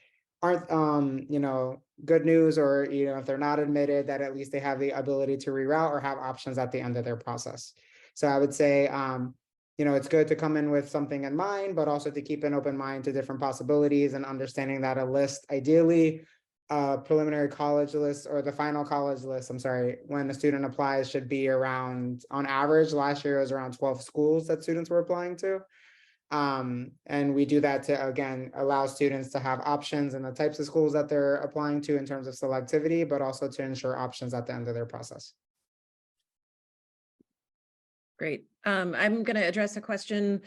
aren't you know, good news, or, you know, if they're not admitted, that at least they have the ability to reroute or have options at the end of their process. So I would say, you know, it's good to come in with something in mind, but also to keep an open mind to different possibilities and understanding that a list, ideally, preliminary college list or the final college list, I'm sorry, when a student applies should be around, on average, last year it was around 12 schools that students were applying to. And we do that to, again, allow students to have options in the types of schools that they're applying to in terms of selectivity, but also to ensure options at the end of their process. Great. I'm going to address a question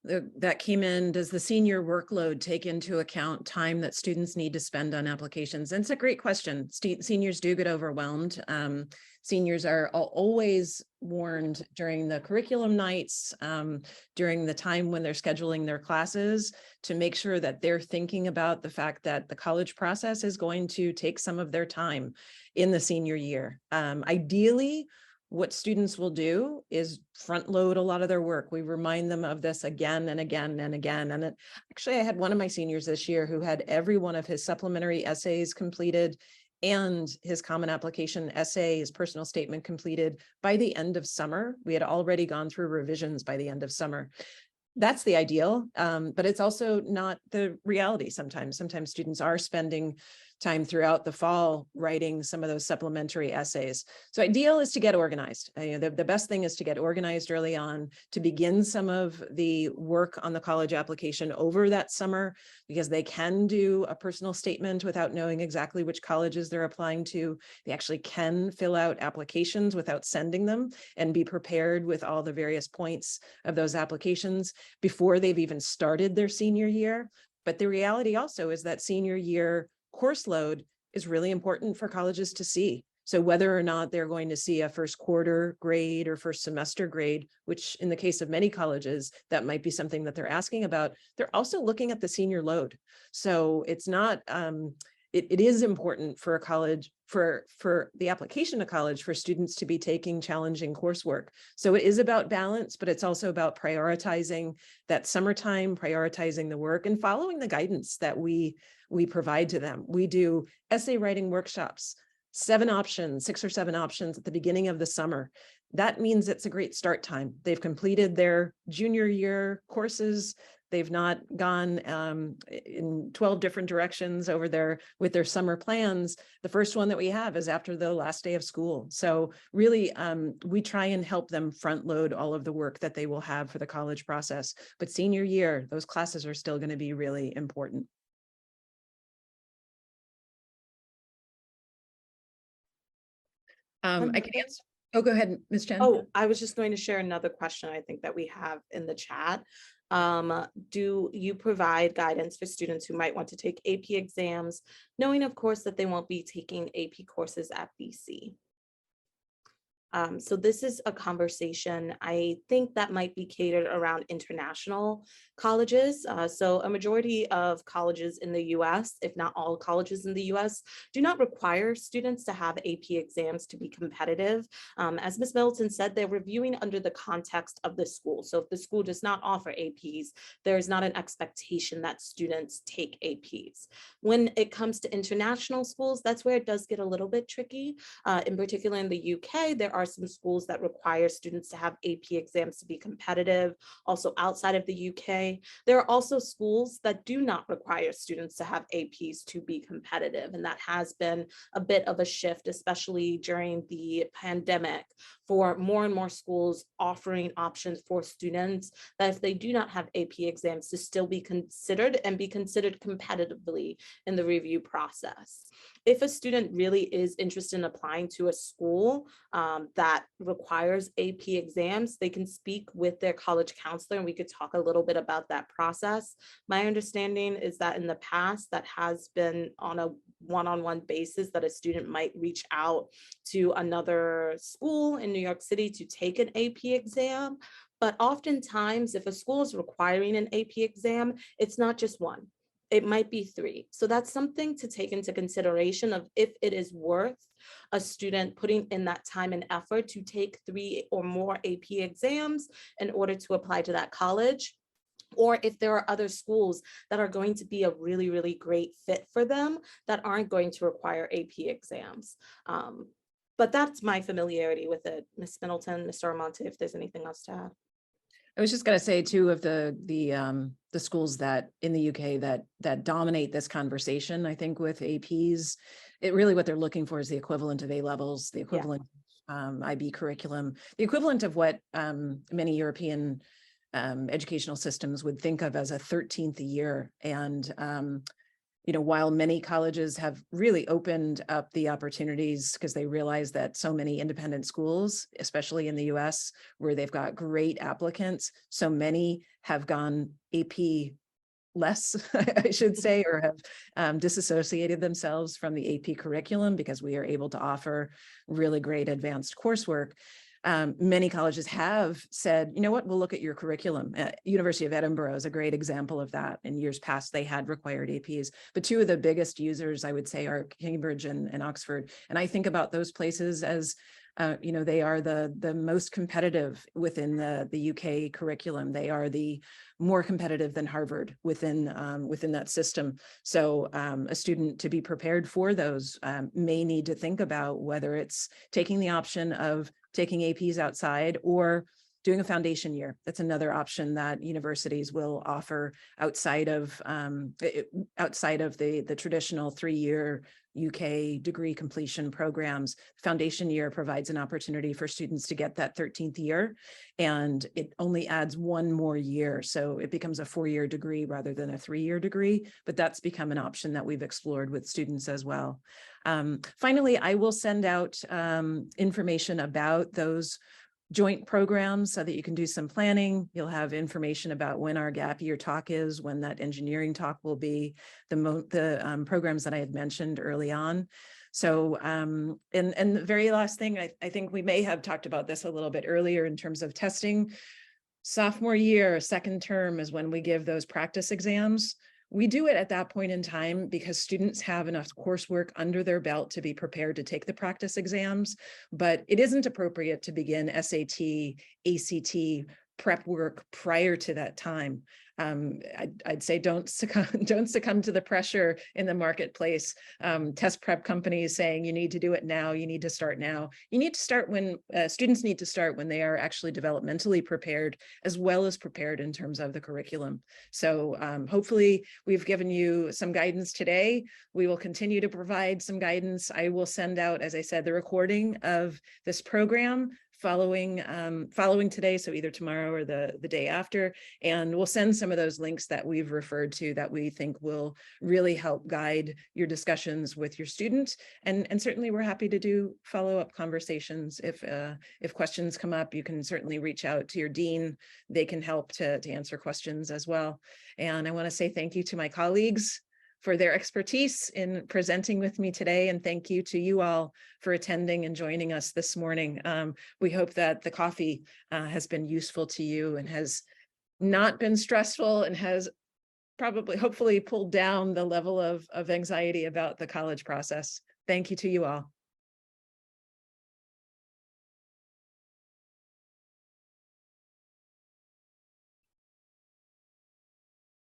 that came in. Does the senior workload take into account time that students need to spend on applications? And it's a great question. Seniors do get overwhelmed. Seniors are always warned during the curriculum nights, during the time when they're scheduling their classes, to make sure that they're thinking about the fact that the college process is going to take some of their time in the senior year. Ideally, what students will do is front load a lot of their work. We remind them of this again and again and again. And actually, I had one of my seniors this year who had every one of his supplementary essays completed and his common application essay, his personal statement completed by the end of summer. We had already gone through revisions by the end of summer. That's the ideal, but it's also not the reality sometimes. Sometimes students are spending time throughout the fall writing some of those supplementary essays. So ideal is to get organized. The best thing is to get organized early on, to begin some of the work on the college application over that summer, because they can do a personal statement without knowing exactly which colleges they're applying to. They actually can fill out applications without sending them and be prepared with all the various points of those applications before they've even started their senior year. But the reality also is that senior year course load is really important for colleges to see. So whether or not they're going to see a first quarter grade or first semester grade, which in the case of many colleges, that might be something that they're asking about, they're also looking at the senior load. So it's not, it is important for a college, for the application to college, for students to be taking challenging coursework. So it is about balance, but it's also about prioritizing that summertime, prioritizing the work and following the guidance that we provide to them. We do essay writing workshops, 6 or 7 options at the beginning of the summer. That means it's a great start time. They've completed their junior year courses. They've not gone in 12 different directions with their summer plans. The first one that we have is after the last day of school. So really, we try and help them front load all of the work that they will have for the college process. But senior year, those classes are still going to be really important. I can answer. Oh, go ahead, Ms. Chen. Oh, I was just going to share another question I think that we have in the chat. Do you provide guidance for students who might want to take AP exams, knowing of course that they won't be taking AP courses at BC? So this is a conversation I think that might be catered around international colleges. So a majority of colleges in the US, if not all colleges in the US, do not require students to have AP exams to be competitive. As Ms. Middleton said, they're reviewing under the context of the school. So if the school does not offer APs, there is not an expectation that students take APs. When it comes to international schools, that's where it does get a little bit tricky. In particular in the UK, there are some schools that require students to have AP exams to be competitive. Also outside of the UK, there are also schools that do not require students to have APs to be competitive. And that has been a bit of a shift, especially during the pandemic, for more and more schools offering options for students that if they do not have AP exams to still be considered and be considered competitively in the review process. If a student really is interested in applying to a school that requires AP exams, they can speak with their college counselor and we could talk a little bit about that process. My understanding is that in the past that has been on a one-on-one basis, that a student might reach out to another school in New York City to take an AP exam. But oftentimes, if a school is requiring an AP exam, it's not just one. It might be 3. So that's something to take into consideration of if it is worth a student putting in that time and effort to take 3 or more AP exams in order to apply to that college, or if there are other schools that are going to be a really, really great fit for them that aren't going to require AP exams. But that's my familiarity with it. Ms. Middleton, Mr. Armonte, if there's anything else to add. I was just going to say two of the schools that in the UK that dominate this conversation, I think with APs, it really what they're looking for is the equivalent of A levels, the equivalent IB curriculum, the equivalent of what many European educational systems would think of as a 13th year. And while many colleges have really opened up the opportunities because they realize that so many independent schools, especially in the US, where they've got great applicants, so many have gone AP less, I should say, or have disassociated themselves from the AP curriculum because we are able to offer really great advanced coursework. Many colleges have said, you know what, we'll look at your curriculum. University of Edinburgh is a great example of that. In years past, they had required APs, but two of the biggest users, I would say, are Cambridge and Oxford. And I think about those places as, they are the most competitive within the UK curriculum. They are the more competitive than Harvard within that system. So a student to be prepared for those may need to think about whether it's taking the option of taking APs outside or doing a foundation year. That's another option that universities will offer outside of the traditional 3-year UK degree completion programs. Foundation year provides an opportunity for students to get that 13th year, and it only adds 1 more year. So it becomes a 4-year degree rather than a 3-year degree, but that's become an option that we've explored with students as well. Finally, I will send out information about those joint programs so that you can do some planning. You'll have information about when our gap year talk is, when that engineering talk will be, the programs that I had mentioned early on. So, and the very last thing, I think we may have talked about this a little bit earlier in terms of testing. Sophomore year, second term is when we give those practice exams. We do it at that point in time because students have enough coursework under their belt to be prepared to take the practice exams, but it isn't appropriate to begin SAT, ACT prep work prior to that time. I'd say don't succumb to the pressure in the marketplace. Test prep companies saying you need to do it now, you need to start now. You need to start when students need to start when they are actually developmentally prepared, as well as prepared in terms of the curriculum. So hopefully we've given you some guidance today. We will continue to provide some guidance. I will send out, as I said, the recording of this program following today, so either tomorrow or the day after, and we'll send some of those links that we've referred to that we think will really help guide your discussions with your student. And certainly we're happy to do follow-up conversations. If questions come up, you can certainly reach out to your dean. They can help to answer questions as well. And I want to say thank you to my colleagues for their expertise in presenting with me today. And thank you to you all for attending and joining us this morning. We hope that the coffee has been useful to you and has not been stressful and has probably, hopefully, pulled down the level of anxiety about the college process. Thank you to you all.